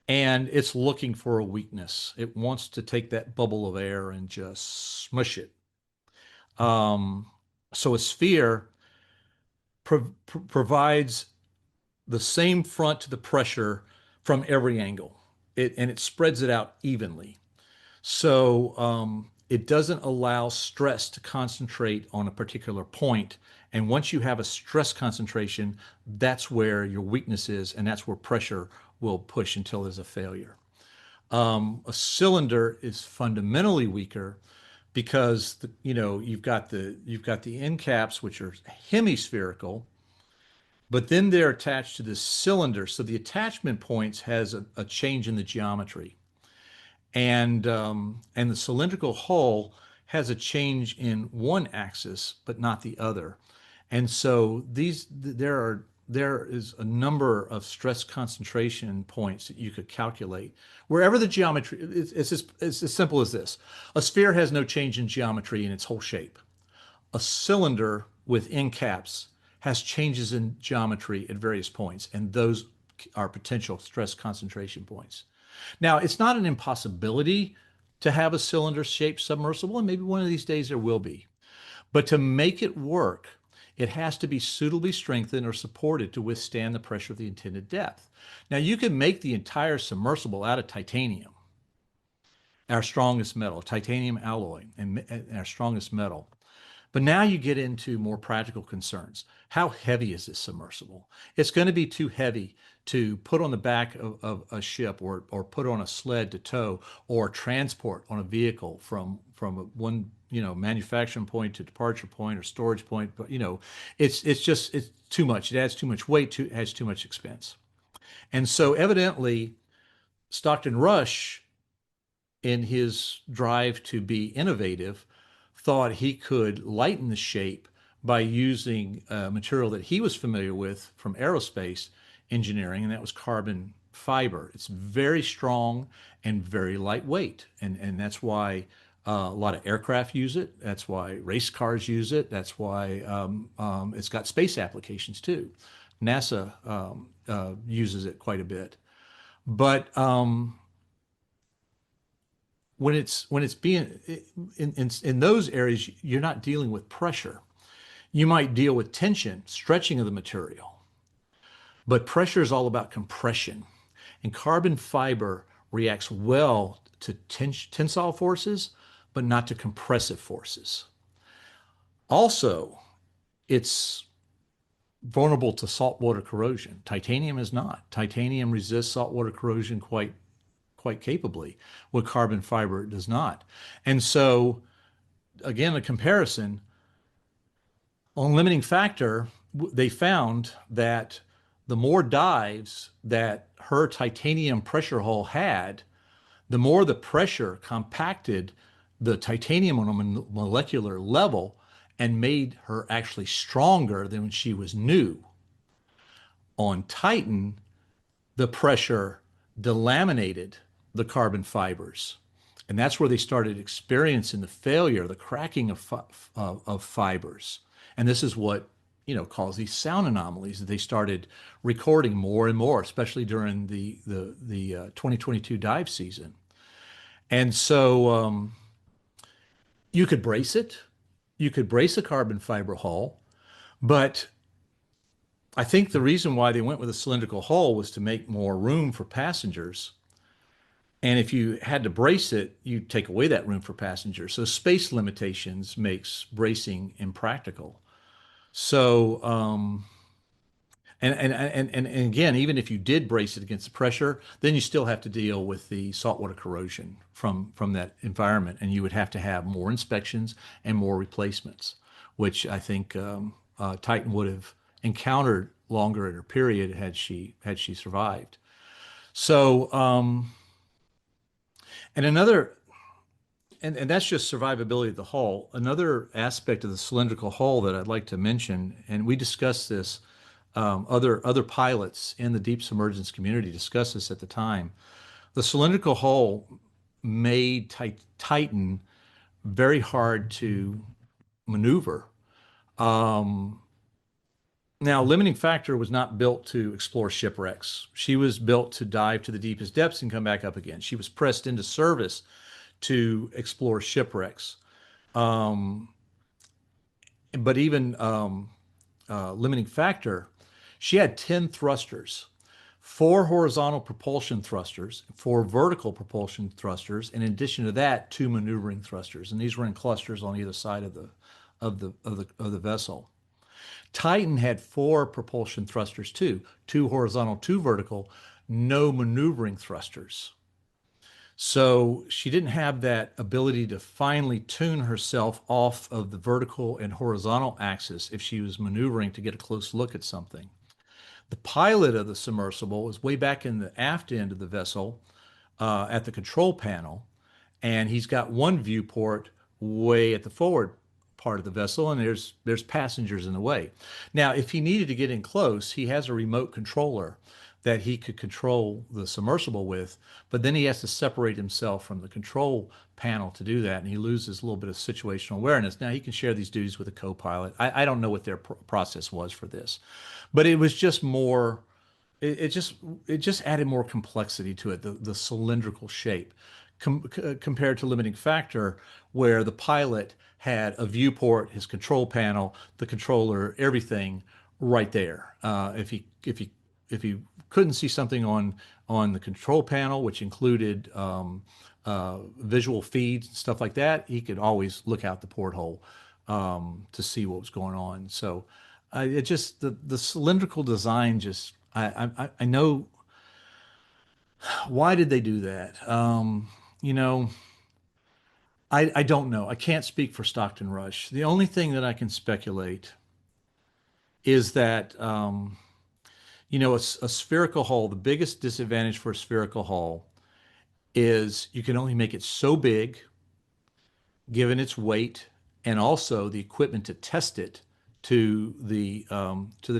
And it's looking for a weakness. It wants to take that bubble of air and just smush it. Um, so a sphere provides the same front to the pressure from every angle. And it spreads it out evenly. So it doesn't allow stress to concentrate on a particular point. And once you have a stress concentration, that's where your weakness is, and that's where pressure will push until there's a failure. A cylinder is fundamentally weaker because you've got the end caps, which are hemispherical, but then they're attached to this cylinder. So the attachment points has a change in the geometry. And the cylindrical hull has a change in one axis, but not the other. And so there is a number of stress concentration points that you could calculate. Wherever the geometry, it's as simple as this. A sphere has no change in geometry in its whole shape. A cylinder with end caps has changes in geometry at various points, and those are potential stress concentration points. Now, it's not an impossibility to have a cylinder-shaped submersible, and maybe one of these days there will be. But to make it work, it has to be suitably strengthened or supported to withstand the pressure of the intended depth. Now, you can make the entire submersible out of titanium, our strongest metal, titanium alloy, and our strongest metal. But now you get into more practical concerns. How heavy is this submersible? It's going to be too heavy to put on the back of a ship or put on a sled to tow or transport on a vehicle from one manufacturing point to departure point or storage point. But it's too much. It adds too much weight. It has too much expense. And so evidently, Stockton Rush, in his drive to be innovative, thought he could lighten the shape by using a material that he was familiar with from aerospace engineering, and that was carbon fiber. It's very strong and very lightweight, and that's why a lot of aircraft use it. That's why race cars use it. That's why it's got space applications too. NASA uses it quite a bit. But when it's being in those areas, you're not dealing with pressure. You might deal with tension, stretching of the material. But pressure is all about compression. And carbon fiber reacts well to tensile forces, but not to compressive forces. Also, it's vulnerable to saltwater corrosion. Titanium is not. Titanium resists saltwater corrosion quite capably, what carbon fiber does not. And so, again, a comparison on limiting factor, they found that the more dives that her titanium pressure hull had, the more the pressure compacted the titanium on a molecular level and made her actually stronger than when she was new. On Titan, the pressure delaminated the carbon fibers. And that's where they started experiencing the failure, the cracking of fibers. And this is what, caused these sound anomalies that they started recording more and more, especially during the 2022 dive season. And so you could brace it. You could brace a carbon fiber hull, but I think the reason why they went with a cylindrical hull was to make more room for passengers. And if you had to brace it, you take away that room for passengers. So space limitations makes bracing impractical. So, and again, even if you did brace it against the pressure, then you still have to deal with the saltwater corrosion from that environment, and you would have to have more inspections and more replacements, which I think Titan would have encountered longer in her period had she survived. So, and another, and that's just survivability of the hull. Another aspect of the cylindrical hull that I'd like to mention, and we discussed this, other pilots in the deep submergence community discussed this at the time. The cylindrical hull made Titan very hard to maneuver. Um, Now, limiting factor was not built to explore shipwrecks. She was built to dive to the deepest depths and come back up again. She was pressed into service to explore shipwrecks. Um, but even limiting factor, she had 10 thrusters, 4 horizontal propulsion thrusters, 4 vertical propulsion thrusters, and in addition to that, 2 maneuvering thrusters. And these were in clusters on either side of the vessel. Titan had 4 propulsion thrusters too, 2 horizontal, 2 vertical, no maneuvering thrusters. So she didn't have that ability to finely tune herself off of the vertical and horizontal axis if she was maneuvering to get a close look at something. The pilot of the submersible was way back in the aft end of the vessel at the control panel, and he's got one viewport way at the forward part of the vessel, and there's passengers in the way. Now, if he needed to get in close, he has a remote controller that he could control the submersible with, but then he has to separate himself from the control panel to do that, and he loses a little bit of situational awareness. Now, he can share these duties with a co-pilot. I don't know what their process was for this, but it was just more, it just added more complexity to it, the cylindrical shape compared to limiting factor, where the pilot had a viewport, his control panel, the controller, everything right there. If he couldn't see something on the control panel, which included visual feeds and stuff like that, he could always look out the porthole to see what was going on. So it just the cylindrical design just I know why did they do that? You know, I don't know. I can't speak for Stockton Rush. The only thing that I can speculate is that a spherical hull, the biggest disadvantage for a spherical hull is you can only make it so big given its weight and also the equipment to test it to the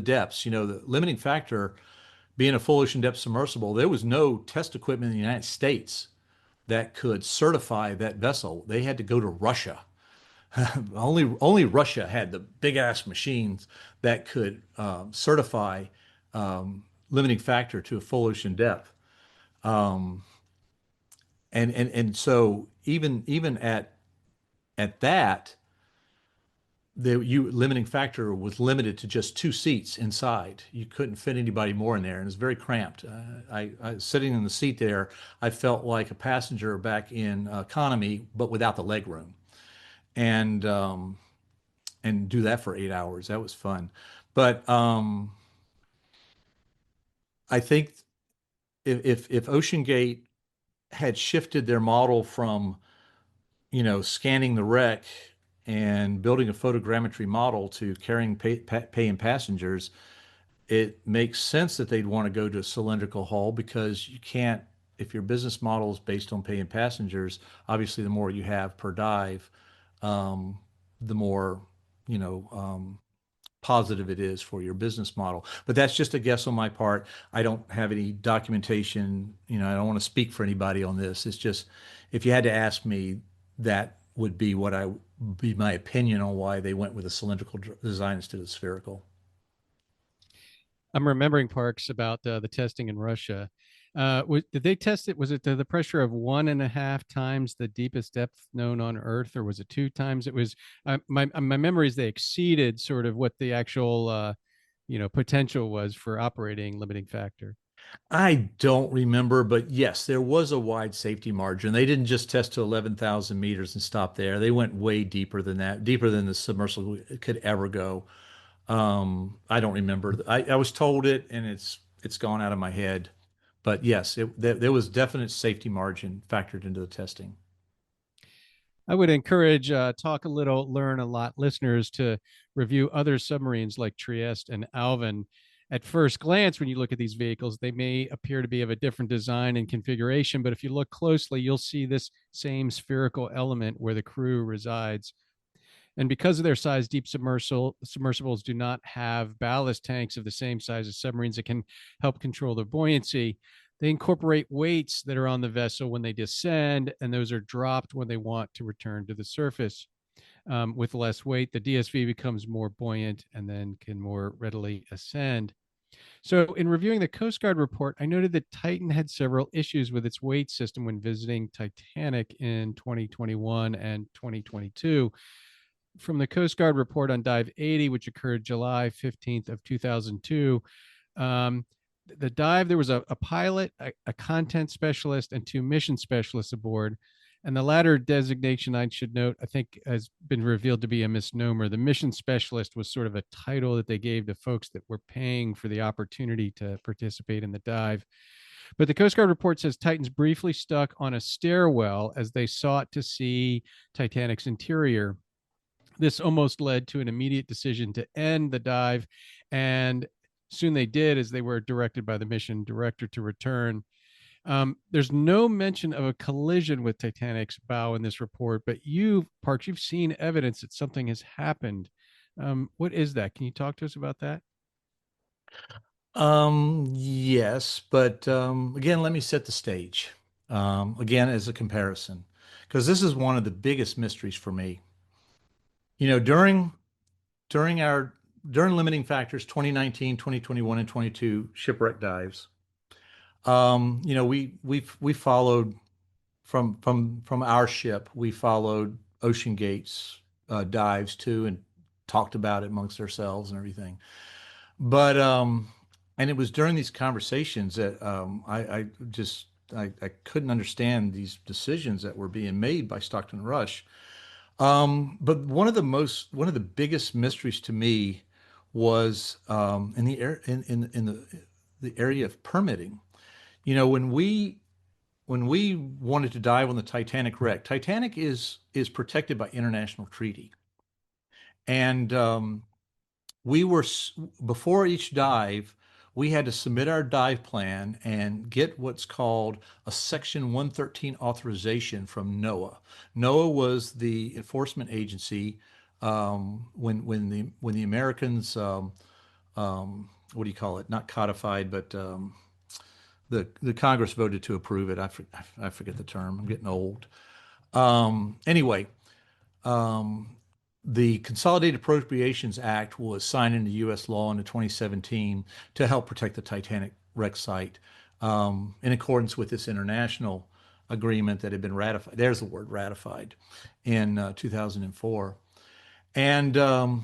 depths. The limiting factor being a full ocean depth submersible, there was no test equipment in the United States that could certify that vessel. They had to go to Russia. Only Russia had the big ass machines that could certify limiting factor to a full ocean depth. Um, and so even at that, the limiting factor was limited to just two seats inside. You couldn't fit anybody more in there, and it was very cramped. I sitting in the seat there, I felt like a passenger back in economy, but without the leg room, and do that for 8 hours. That was fun. But I think if OceanGate had shifted their model from, scanning the wreck and building a photogrammetry model to carrying paying passengers, it makes sense that they'd want to go to a cylindrical hull because you can't, if your business model is based on paying passengers, obviously the more you have per dive, the more, you know, um, positive it is for your business model. But that's just a guess on my part. I don't have any documentation. I don't want to speak for anybody on this. It's just, if you had to ask me, that would be what I be my opinion on why they went with a cylindrical design instead of spherical. I'm remembering Parks about the testing in Russia. Did they test it? Was it to the pressure of 1.5 times the deepest depth known on Earth, or was it 2 times? It was my memory is they exceeded sort of what the actual potential was for operating limiting factor. I don't remember, but yes, there was a wide safety margin. They didn't just test to 11,000 meters and stop there. They went way deeper than that, deeper than the submersible could ever go. I don't remember. I was told it, and it's gone out of my head. But yes, there was definite safety margin factored into the testing. I would encourage Talk a Little, Learn a Lot listeners to review other submarines like Trieste and Alvin. At first glance, when you look at these vehicles, they may appear to be of a different design and configuration, but if you look closely, you'll see this same spherical element where the crew resides. And because of their size, deep submersibles do not have ballast tanks of the same size as submarines that can help control their buoyancy. They incorporate weights that are on the vessel when they descend, and those are dropped when they want to return to the surface. With less weight, the DSV becomes more buoyant and then can more readily ascend. So, in reviewing the Coast Guard report, I noted that Titan had several issues with its weight system when visiting Titanic in 2021 and 2022. From the Coast Guard report on Dive 80, which occurred July 15th of 2002, um, the dive, there was a pilot, a content specialist, and two mission specialists aboard. And the latter designation, I should note, I think has been revealed to be a misnomer. The mission specialist was sort of a title that they gave to folks that were paying for the opportunity to participate in the dive. But the Coast Guard report says Titans briefly stuck on a stairwell as they sought to see Titanic's interior. This almost led to an immediate decision to end the dive, and soon they did, as they were directed by the mission director to return. There's no mention of a collision with Titanic's bow in this report, but you, Parks, you've seen evidence that something has happened. What is that? Can you talk to us about that? Yes, but again, let me set the stage. Again, as a comparison, because this is one of the biggest mysteries for me. You know, during our during limiting factors 2019, 2021, and 22 shipwreck dives, we followed from our ship, we followed Ocean Gates dives too, and talked about it amongst ourselves and everything. But and it was during these conversations that I just I couldn't understand these decisions that were being made by Stockton Rush. But one of the biggest mysteries to me was in the air in the area of permitting. You know, when we wanted to dive on the Titanic wreck, Titanic is protected by international treaty, and we were before each dive, we had to submit our dive plan and get what's called a Section 113 authorization from NOAA. NOAA was the enforcement agency when the Americans what do you call it? Not codified, but the Congress voted to approve it. I forget the term. I'm getting old. Anyway, um, the Consolidated Appropriations Act was signed into U.S. law in 2017 to help protect the Titanic wreck site in accordance with this international agreement that had been ratified. There's the word ratified in 2004. And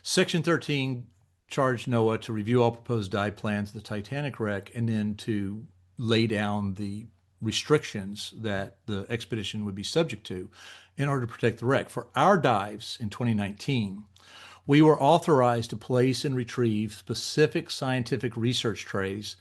Section 13 charged NOAA to review all proposed dive plans of the Titanic wreck and then to lay down the restrictions that the expedition would be subject to in order to protect the wreck. For our dives in 2019, we were authorized to place and retrieve specific scientific research trays,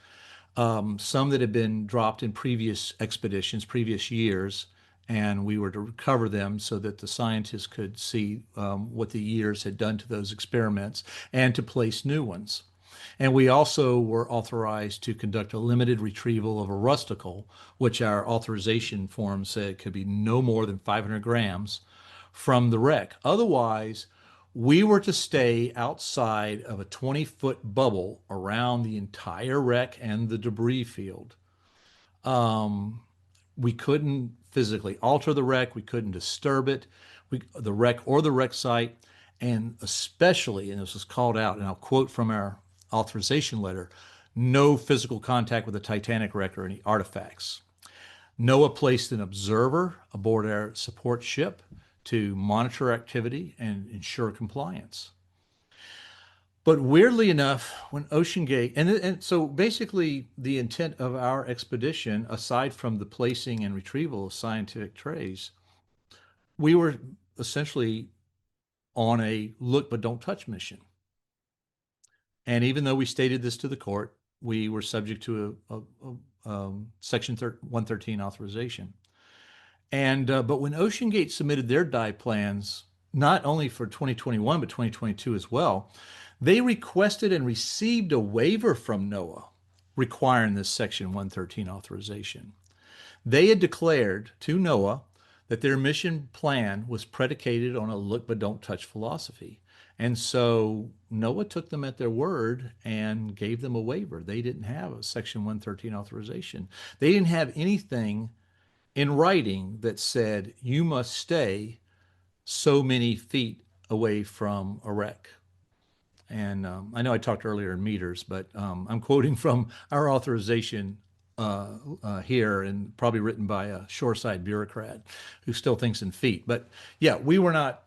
some that had been dropped in previous expeditions, previous years, and we were to recover them so that the scientists could see what the years had done to those experiments and to place new ones. And we also were authorized to conduct a limited retrieval of a rusticle, which our authorization form said could be no more than 500 grams from the wreck. Otherwise, we were to stay outside of a 20-foot bubble around the entire wreck and the debris field. We couldn't physically alter the wreck. We couldn't disturb it, the wreck or the wreck site. And especially, and this was called out, and I'll quote from our authorization letter, no physical contact with the Titanic wreck or any artifacts. NOAA placed an observer aboard our support ship to monitor activity and ensure compliance. But weirdly enough, when OceanGate, and so basically the intent of our expedition, aside from the placing and retrieval of scientific trays, we were essentially on a look but don't touch mission. And even though we stated this to the court, we were subject to a Section 113 authorization. And but when OceanGate submitted their dive plans, not only for 2021 but 2022 as well, they requested and received a waiver from NOAA requiring this Section 113 authorization. They had declared to NOAA that their mission plan was predicated on a look but don't touch philosophy. And so NOAA took them at their word and gave them a waiver. They didn't have a Section 113 authorization. They didn't have anything in writing that said you must stay so many feet away from a wreck. And I know I talked earlier in meters, but I'm quoting from our authorization here, and probably written by a shoreside bureaucrat who still thinks in feet. But yeah, we were not.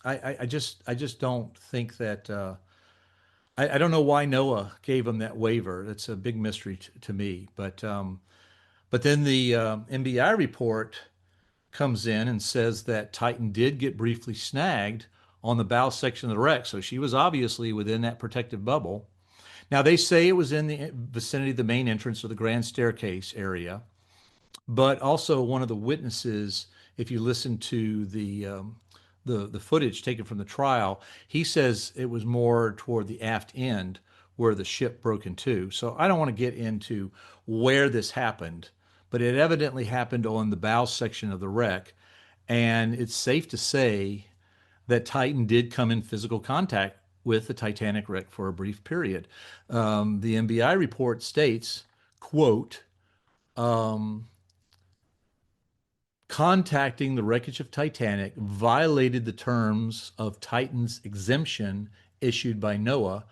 I just don't think that. I don't know why NOAA gave them that waiver. It's a big mystery to me. But then the MBI report comes in and says that Titan did get briefly snagged on the bow section of the wreck. So she was obviously within that protective bubble. Now, they say it was in the vicinity of the main entrance or the grand staircase area, but also one of the witnesses, if you listen to the footage taken from the trial, he says it was more toward the aft end where the ship broke in two. So I don't want to get into where this happened, but it evidently happened on the bow section of the wreck. And it's safe to say that Titan did come in physical contact with the Titanic wreck for a brief period. The MBI report states, quote, contacting the wreckage of Titanic violated the terms of Titan's exemption issued by NOAA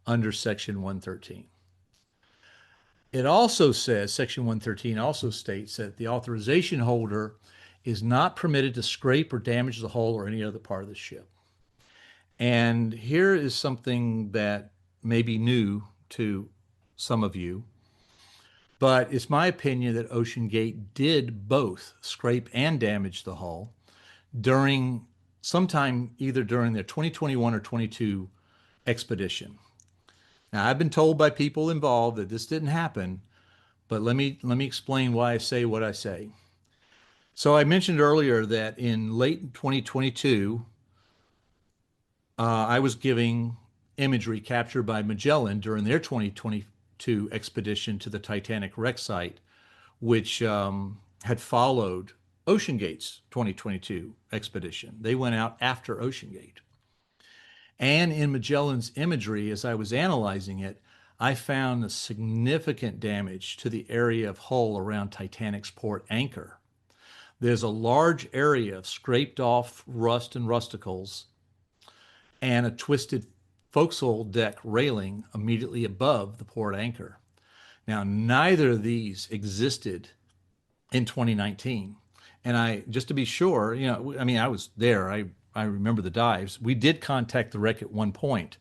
under Section 113. It also says, Section 113 also states that the authorization holder is not permitted to scrape or damage the hull or any other part of the ship. And here is something that may be new to some of you, but it's my opinion that OceanGate did both scrape and damage the hull during sometime either during their 2021 or 22 expedition. Now, I've been told by people involved that this didn't happen, but let me explain why I say what I say. So I mentioned earlier that in late 2022, I was giving imagery captured by Magellan during their 2022 expedition to the Titanic wreck site, which had followed OceanGate's 2022 expedition. They went out after OceanGate. And in Magellan's imagery, as I was analyzing it, I found a significant damage to the area of hull around Titanic's port anchor. There's a large area of scraped off rust and rusticles and a twisted forecastle deck railing immediately above the port anchor. Now, neither of these existed in 2019. And just to be sure, I mean, I was there. I I remember the dives. We did contact the wreck at one point,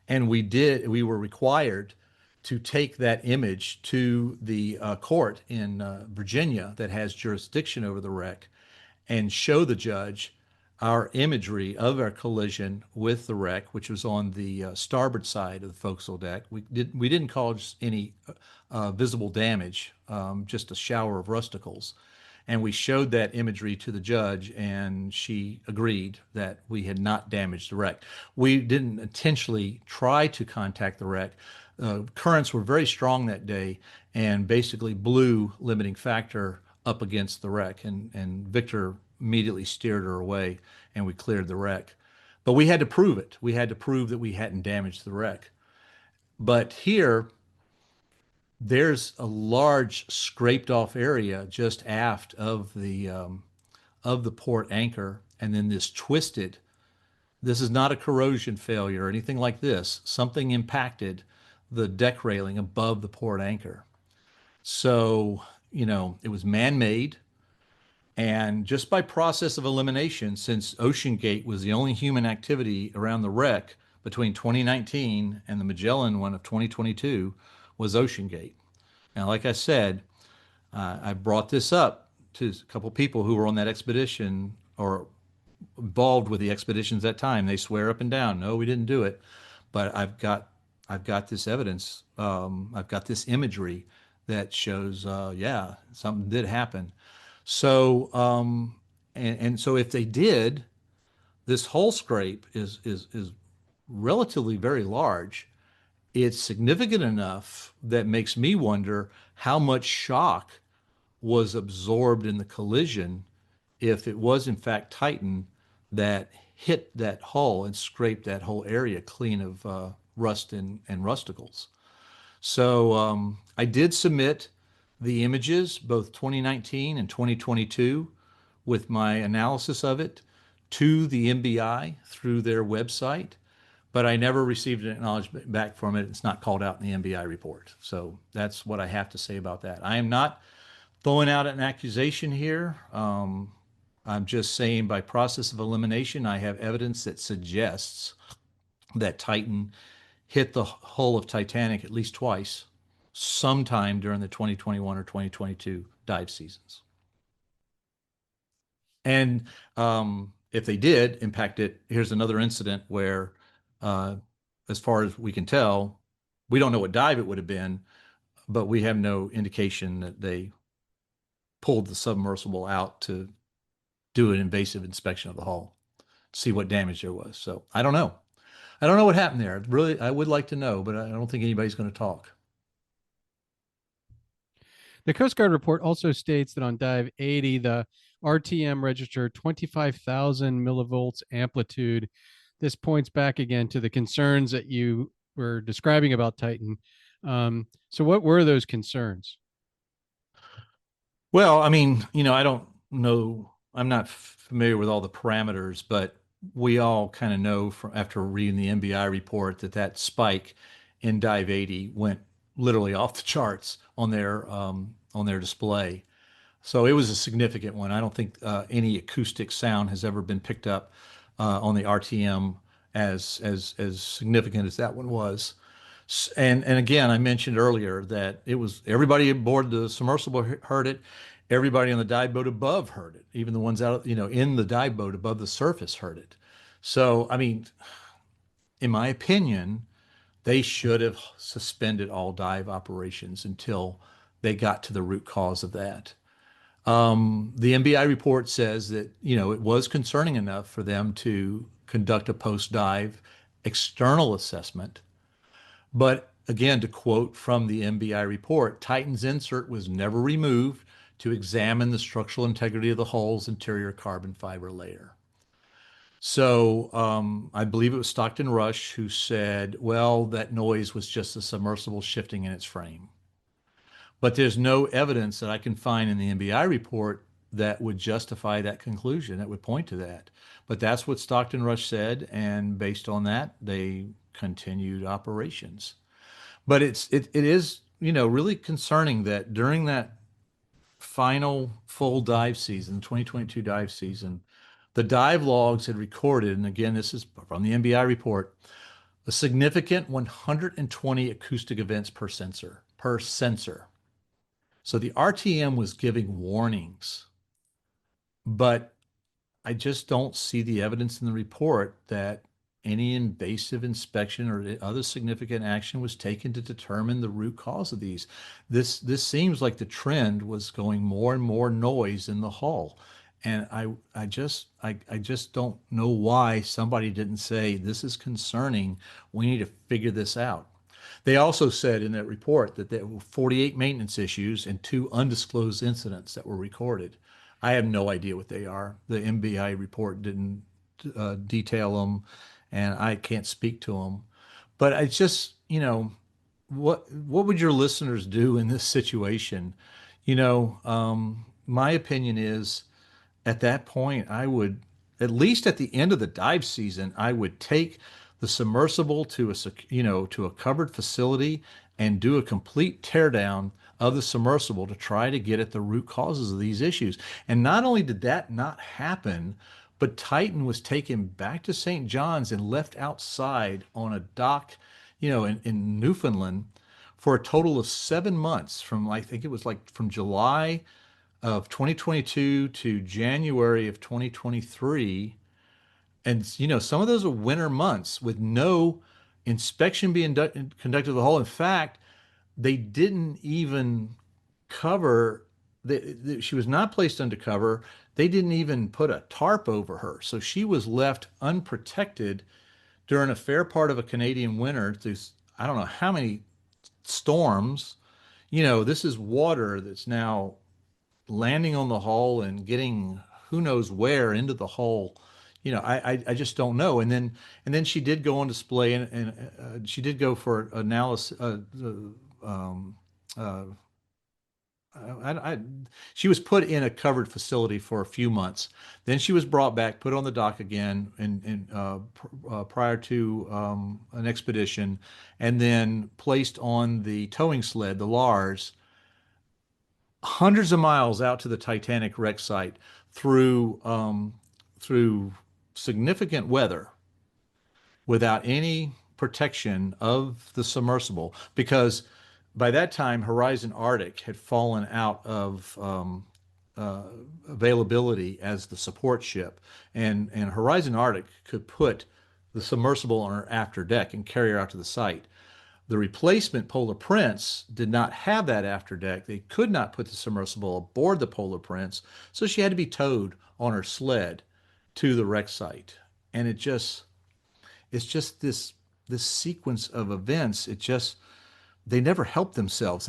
and we were required to take that image to the court in Virginia that has jurisdiction over the wreck and show the judge our imagery of our collision with the wreck, which was on the starboard side of the forecastle deck. We didn't cause any visible damage, just a shower of rusticles. And we showed that imagery to the judge, and she agreed that we had not damaged the wreck. We didn't intentionally try to contact the wreck. Currents were very strong that day and basically blew limiting factor up against the wreck. And Victor immediately steered her away, and we cleared the wreck. But we had to prove it. We had to prove that we hadn't damaged the wreck. But here, there's a large scraped off area just aft of the port anchor, and then this twisted. This is not a corrosion failure or anything like this. Something impacted the deck railing above the port anchor. So, it was man-made. And just by process of elimination, since OceanGate was the only human activity around the wreck between 2019 and the Magellan one of 2022 was OceanGate. Now, like I said, I brought this up to a couple people who were on that expedition or involved with the expeditions at that time. They swear up and down, no, we didn't do it. But I've got this evidence. I've got this imagery that shows, yeah, something did happen. So, and so if they did, this hull scrape is relatively very large. It's significant enough that makes me wonder how much shock was absorbed in the collision if it was in fact Titan that hit that hull and scraped that whole area clean of rust and rusticles. So I did submit the images, both 2019 and 2022, with my analysis of it to the MBI through their website, but I never received an acknowledgement back from it. It's not called out in the MBI report. So that's what I have to say about that. I am not throwing out an accusation here. I'm just saying by process of elimination, I have evidence that suggests that Titan hit the hull of Titanic at least twice, sometime during the 2021 or 2022 dive seasons. And if they did impact it, here's another incident where, as far as we can tell, we don't know what dive it would have been, but we have no indication that they pulled the submersible out to do an invasive inspection of the hull, see what damage there was. So I don't know. I don't know what happened there. Really, I would like to know, but I don't think anybody's going to talk. The Coast Guard report also states that on dive 80, the RTM registered 25,000 millivolts amplitude. This points back again to the concerns that you were describing about Titan. So what were those concerns? Well, I mean, I don't know. I'm not familiar with all the parameters, but we all kind of know from after reading the MBI report that that spike in dive 80 went literally off the charts on their display. So it was a significant one. I don't think any acoustic sound has ever been picked up on the RTM as significant as that one was. And again, I mentioned earlier that it was everybody aboard the submersible heard it. Everybody on the dive boat above heard it. Even the ones out, in the dive boat above the surface heard it. So, I mean, in my opinion, they should have suspended all dive operations until they got to the root cause of that. The MBI report says that, it was concerning enough for them to conduct a post-dive external assessment. But again, to quote from the MBI report, Titan's insert was never removed to examine the structural integrity of the hull's interior carbon fiber layer. So I believe it was Stockton Rush who said, well, that noise was just the submersible shifting in its frame. But there's no evidence that I can find in the MBI report that would justify that conclusion, that would point to that. But that's what Stockton Rush said, and based on that, they continued operations. But it is, really concerning that during that final full dive season, 2022 dive season, The dive logs had recorded, and again, this is from the NBI report, a significant 120 acoustic events per sensor, per sensor. So the RTM was giving warnings, but I just don't see the evidence in the report that any invasive inspection or other significant action was taken to determine the root cause of these. This seems like the trend was going more and more noise in the hull. And I just don't know why somebody didn't say this is concerning. We need to figure this out. They also said in that report that there were 48 maintenance issues and two undisclosed incidents that were recorded. I have no idea what they are. The MBI report didn't detail them, and I can't speak to them. But I just, what would your listeners do in this situation? My opinion is at that point, I would, at least at the end of the dive season, I would take the submersible to to a covered facility and do a complete teardown of the submersible to try to get at the root causes of these issues. And not only did that not happen, but Titan was taken back to St. John's and left outside on a dock, in Newfoundland for a total of 7 months from, I think it was like from July of 2022 to January of 2023. And, some of those are winter months with no inspection being conducted of the hull. In fact, they didn't even cover, she was not placed under cover. They didn't even put a tarp over her. So she was left unprotected during a fair part of a Canadian winter through, I don't know how many storms. This is water that's now landing on the hull and getting who knows where into the hull. I just don't know. And then she did go on display, and she did go for analysis. Uh, she was put in a covered facility for a few months. Then she was brought back, put on the dock again, prior to an expedition, and then placed on the towing sled, the Lars, hundreds of miles out to the Titanic wreck site through significant weather without any protection of the submersible, because by that time Horizon Arctic had fallen out of availability as the support ship, and Horizon Arctic could put the submersible on her after deck and carry her out to the site. The replacement Polar Prince did not have that after deck. They could not put the submersible aboard the Polar Prince, so she had to be towed on her sled to the wreck site. And it's just this sequence of events. They never help themselves.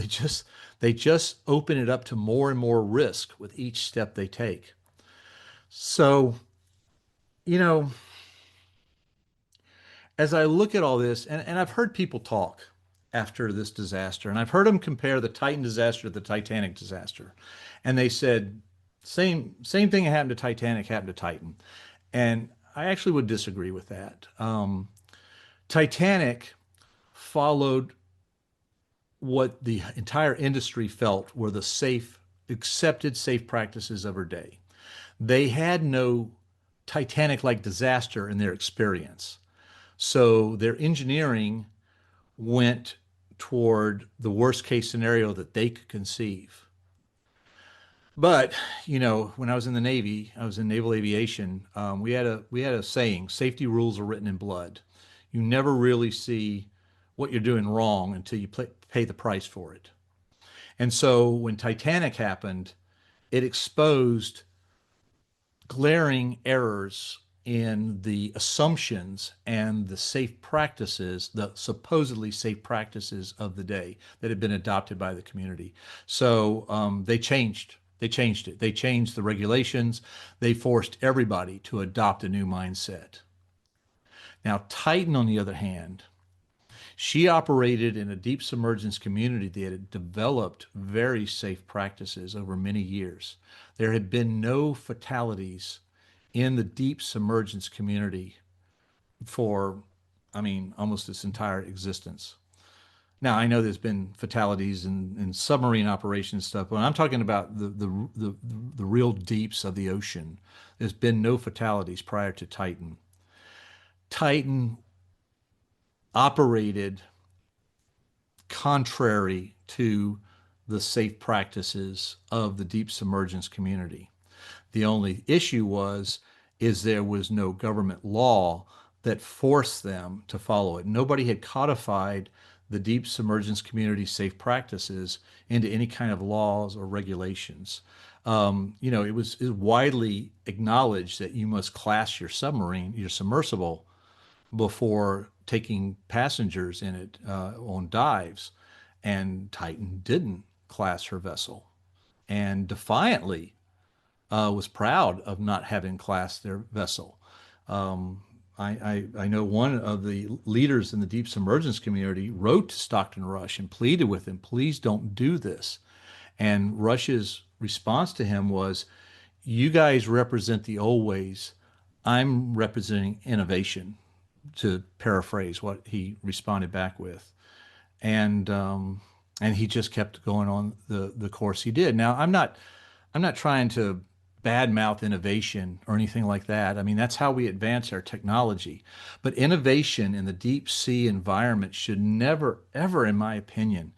They just open it up to more and more risk with each step they take. So, you know, as I look at all this, and I've heard people talk after this disaster, and I've heard them compare the Titan disaster to the Titanic disaster. And they said, same thing happened to Titanic happened to Titan. And I actually would disagree with that. Titanic followed what the entire industry felt were the accepted safe practices of her day. They had no Titanic-like disaster in their experience. So their engineering went toward the worst case scenario that they could conceive. But when I was in the Navy, I was in naval aviation. We had a saying: safety rules are written in blood. You never really see what you're doing wrong until you pay the price for it. And so when Titanic happened, it exposed glaring errors in the assumptions and the safe practices, the supposedly safe practices of the day that had been adopted by the community. So they changed. They changed it. They changed the regulations. They forced everybody to adopt a new mindset. Now, Titan, on the other hand, she operated in a deep submergence community that had developed very safe practices over many years. There had been no fatalities in the deep submergence community for, I mean, almost its entire existence. Now I know there's been fatalities in submarine operations stuff, but I'm talking about the real deeps of the ocean. There's been no fatalities prior to Titan. Titan operated contrary to the safe practices of the deep submergence community. The only issue was is there was no government law that forced them to follow it. Nobody had codified the deep submergence community safe practices into any kind of laws or regulations. It was widely acknowledged that you must class your submarine, your submersible, before taking passengers in it on dives. And Titan didn't class her vessel and defiantly was proud of not having classed their vessel. Um, I know one of the leaders in the deep submergence community wrote to Stockton Rush and pleaded with him, please don't do this. And Rush's response to him was, you guys represent the old ways. I'm representing innovation, to paraphrase what he responded back with. And and he just kept going on the course he did. Now, I'm not trying to badmouth innovation or anything like that. I mean, that's how we advance our technology. But innovation in the deep sea environment should never, ever, in my opinion,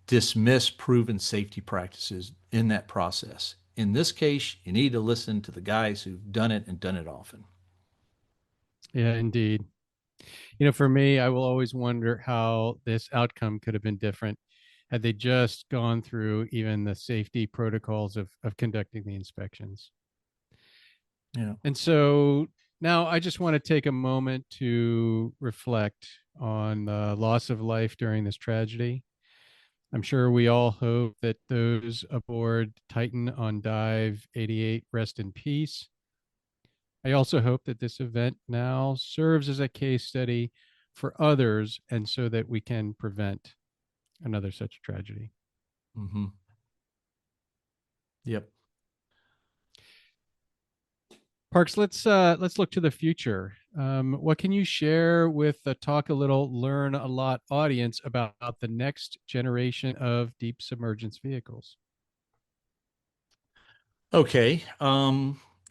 dismiss proven safety practices in that process. In this case, you need to listen to the guys who've done it and done it often. Yeah, indeed. For me, I will always wonder how this outcome could have been different had they just gone through even the safety protocols of conducting the inspections. Yeah. And so now I just want to take a moment to reflect on the loss of life during this tragedy. I'm sure we all hope that those aboard Titan on Dive 88 rest in peace. I also hope that this event now serves as a case study for others and so that we can prevent another such tragedy. Hmm. Yep. Parks, let's look to the future. What can you share with the Talk a Little, Learn a Lot audience about the next generation of deep submergence vehicles? Okay.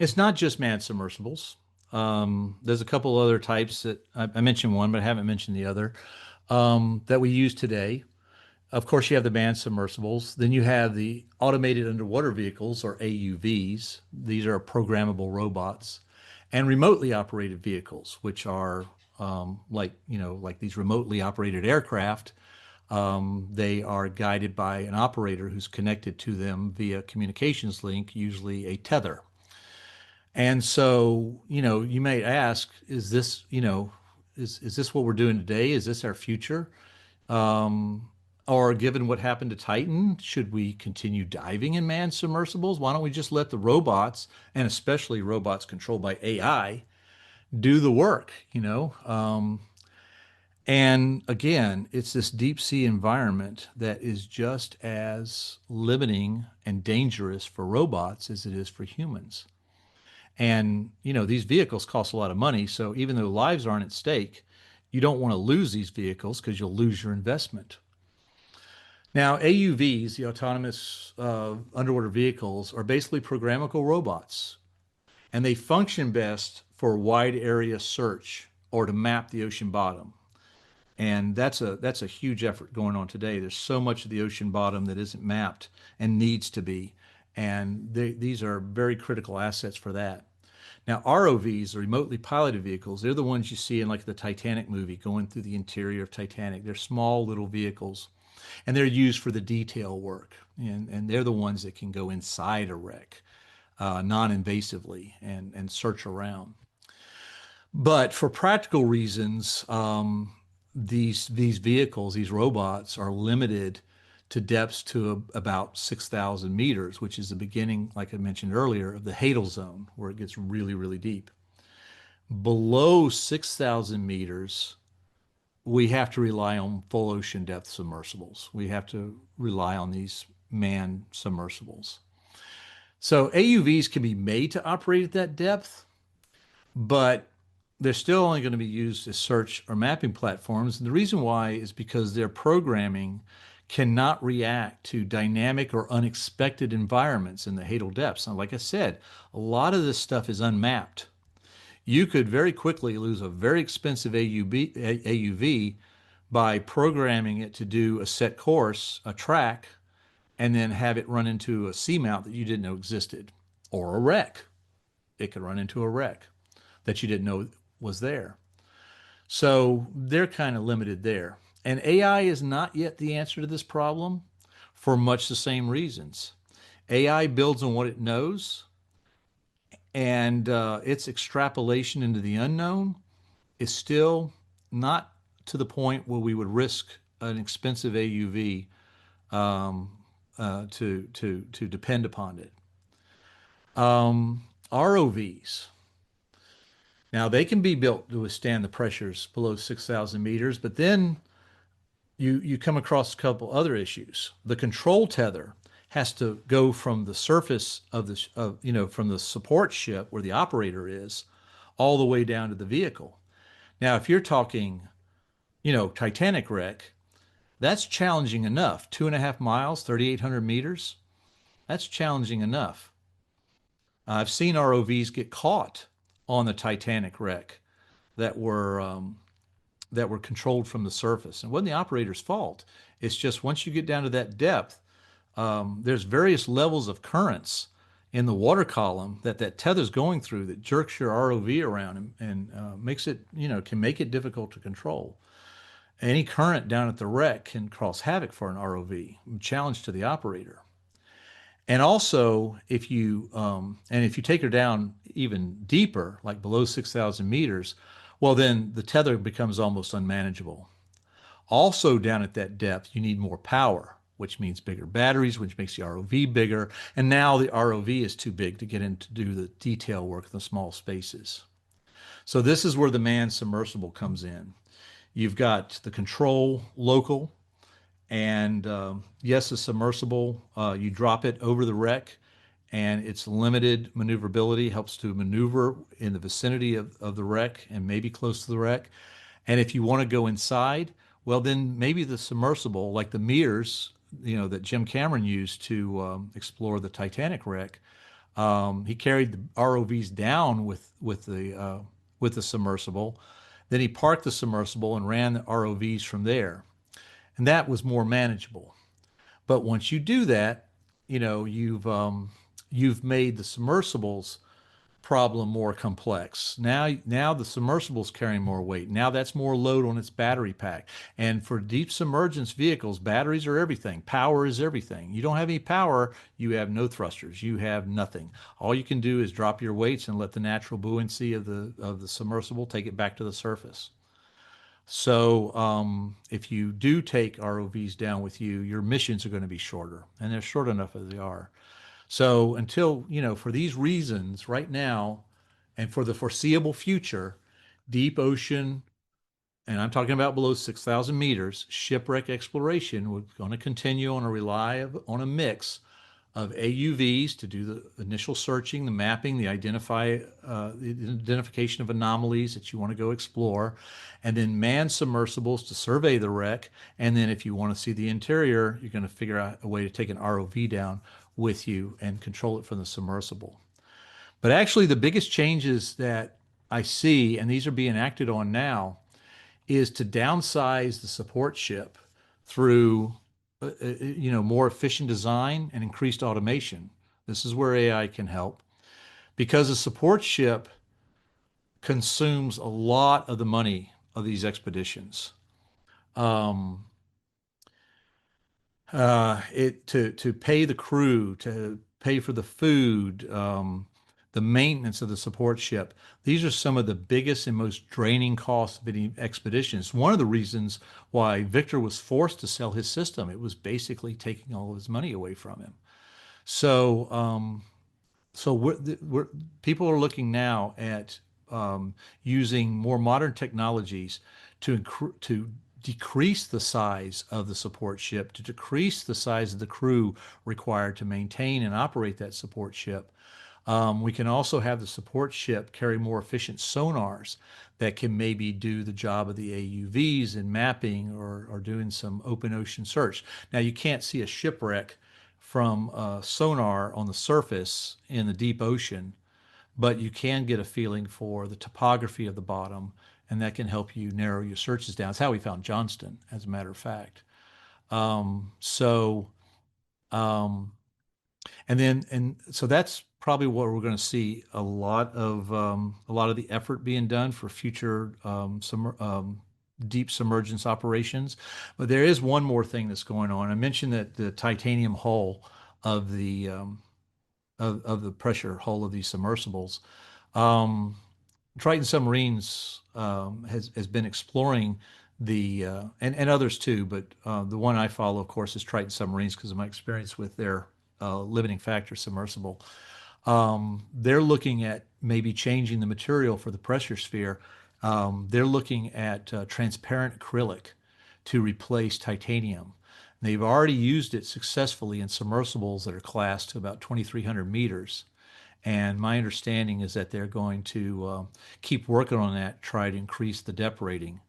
It's not just manned submersibles. There's a couple other types that I mentioned one, but I haven't mentioned the other that we use today. Of course, you have the manned submersibles. Then you have the automated underwater vehicles, or AUVs. These are programmable robots, and remotely operated vehicles, which are like these remotely operated aircraft. They are guided by an operator who's connected to them via communications link, usually a tether. And so, you may ask, is this, is this what we're doing today? Is this our future? Um, or given what happened to Titan, should we continue diving in manned submersibles? Why don't we just let the robots, and especially robots controlled by AI, do the work, and again, it's this deep sea environment that is just as limiting and dangerous for robots as it is for humans. And, these vehicles cost a lot of money. So even though lives aren't at stake, you don't want to lose these vehicles because you'll lose your investment. Now, AUVs, the autonomous underwater vehicles, are basically programmable robots, and they function best for wide area search or to map the ocean bottom. And that's a huge effort going on today. There's so much of the ocean bottom that isn't mapped and needs to be. And these are very critical assets for that. Now, ROVs, or remotely piloted vehicles, they're the ones you see in like the Titanic movie going through the interior of Titanic. They're small little vehicles and they're used for the detail work. And they're the ones that can go inside a wreck non-invasively and search around. But for practical reasons, these vehicles, these robots, are limited to depths to about 6,000 meters, which is the beginning, like I mentioned earlier, of the Hadal zone, where it gets really, really deep. Below 6,000 meters, we have to rely on full ocean depth submersibles. We have to rely on these manned submersibles. So AUVs can be made to operate at that depth, but they're still only going to be used as search or mapping platforms. And the reason why is because their programming cannot react to dynamic or unexpected environments in the hadal depths. Now, like I said, a lot of this stuff is unmapped. You could very quickly lose a very expensive AUV by programming it to do a set course, a track, and then have it run into a seamount that you didn't know existed, or a wreck. It could run into a wreck that you didn't know was there. So they're kind of limited there. And AI is not yet the answer to this problem for much the same reasons. AI builds on what it knows, and its extrapolation into the unknown is still not to the point where we would risk an expensive AUV to depend upon it. ROVs. Now they can be built to withstand the pressures below 6,000 meters, but then you come across a couple other issues. The control tether has to go from the surface of from the support ship where the operator is, all the way down to the vehicle. Now, if you're talking, Titanic wreck, that's challenging enough. 2.5 miles, 3,800 meters. That's challenging enough. I've seen ROVs get caught on the Titanic wreck that were controlled from the surface. And it wasn't the operator's fault. It's just once you get down to that depth, there's various levels of currents in the water column that tether's going through that jerks your ROV around and makes it, can make it difficult to control. Any current down at the wreck can cause havoc for an ROV, challenge to the operator. And also, if you take her down even deeper, like below 6,000 meters, well, then the tether becomes almost unmanageable. Also, down at that depth, you need more power, which means bigger batteries, which makes the ROV bigger. And now the ROV is too big to get in to do the detail work in the small spaces. So this is where the manned submersible comes in. You've got the control local, and yes, the submersible, you drop it over the wreck, and its limited maneuverability helps to maneuver in the vicinity of the wreck and maybe close to the wreck. And if you want to go inside, well, then maybe the submersible, like the mirrors, that Jim Cameron used to explore the Titanic wreck, he carried the ROVs down with the submersible. Then he parked the submersible and ran the ROVs from there, and that was more manageable. But once you do that, you've made the submersibles problem more complex. Now the submersible's carrying more weight. Now that's more load on its battery pack. And for deep submergence vehicles, batteries are everything. Power is everything. You don't have any power, you have no thrusters. You have nothing. All you can do is drop your weights and let the natural buoyancy of the submersible take it back to the surface. So if you do take ROVs down with you, your missions are going to be shorter, and they're short enough as they are. So until, for these reasons right now and for the foreseeable future, deep ocean, and I'm talking about below 6,000 meters, shipwreck exploration, we're going to continue on a mix of AUVs to do the initial searching, the mapping, the identification of anomalies that you want to go explore, and then manned submersibles to survey the wreck. And then if you want to see the interior, you're going to figure out a way to take an ROV down with you and control it from the submersible. But actually, the biggest changes that I see, and these are being acted on now, is to downsize the support ship through more efficient design and increased automation. This is where AI can help, because a support ship consumes a lot of the money of these expeditions. To pay the crew, to pay for the food, the maintenance of the support ship. These are some of the biggest and most draining costs of any expedition. It's one of the reasons why Victor was forced to sell his system. It was basically taking all of his money away from him. So, people are looking now at using more modern technologies to decrease the size of the support ship, to decrease the size of the crew required to maintain and operate that support ship, We can also have the support ship carry more efficient sonars that can maybe do the job of the AUVs in mapping or doing some open ocean search. Now, you can't see a shipwreck from sonar on the surface in the deep ocean, but you can get a feeling for the topography of the bottom, and that can help you narrow your searches down. It's how we found Johnston, as a matter of fact. Um, so, um, and so that's probably what we're going to see a lot of the effort being done for future deep submergence operations. But there is one more thing that's going on. I mentioned that the titanium hull of the pressure hull of these submersibles. Um, Triton Submarines has been exploring and others too, but the one I follow, of course, is Triton Submarines because of my experience with their limiting factor submersible. They're looking at maybe changing the material for the pressure sphere. They're looking at transparent acrylic to replace titanium. They've already used it successfully in submersibles that are classed to about 2,300 meters. And my understanding is that they're going to keep working on that, try to increase the depth rating.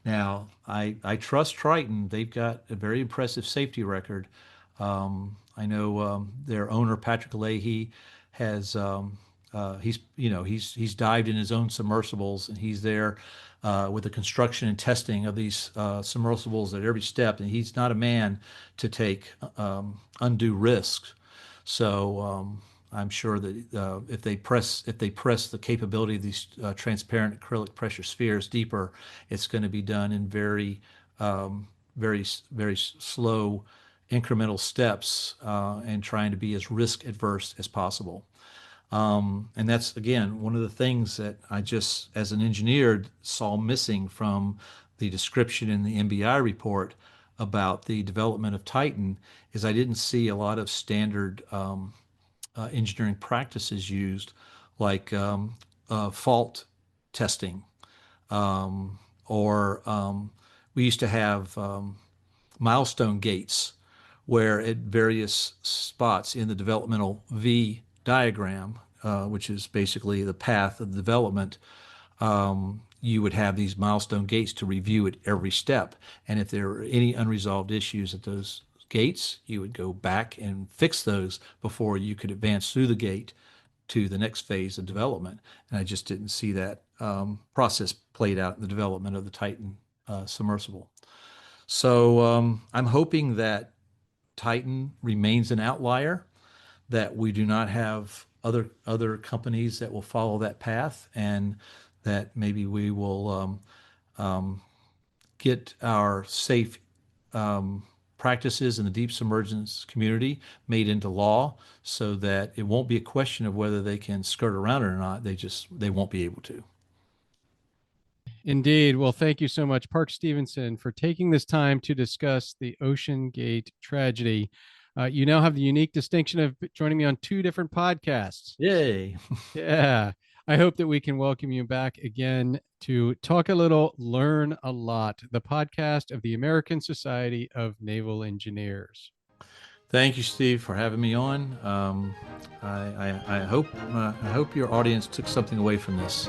Now, I trust Triton. They've got a very impressive safety record. I know their owner, Patrick Leahy, has he's dived in his own submersibles, and he's there with the construction and testing of these submersibles at every step. And he's not a man to take undue risks. So I'm sure that if they press the capability of these transparent acrylic pressure spheres deeper, it's going to be done in very slow incremental steps and trying to be as risk adverse as possible. And that's, again, one of the things that I just, as an engineer, saw missing from the description in the MBI report about the development of Titan is I didn't see a lot of standard engineering practices used, like fault testing, or we used to have milestone gates where at various spots in the developmental V diagram, which is basically the path of development, you would have these milestone gates to review at every step. And if there were any unresolved issues at those gates, you would go back and fix those before you could advance through the gate to the next phase of development. And I just didn't see that process played out in the development of the Titan submersible. So I'm hoping that Titan remains an outlier, that we do not have other companies that will follow that path, and that maybe we will get our safe practices in the deep submergence community made into law, so that it won't be a question of whether they can skirt around it or not. They won't be able to. Indeed. Well, thank you so much, Park Stephenson, for taking this time to discuss the OceanGate tragedy. You now have the unique distinction of joining me on two different podcasts. Yay. Yeah. I hope that we can welcome you back again to Talk a Little, Learn a Lot, the podcast of the American Society of Naval Engineers. Thank you, Steve, for having me on. I hope your audience took something away from this.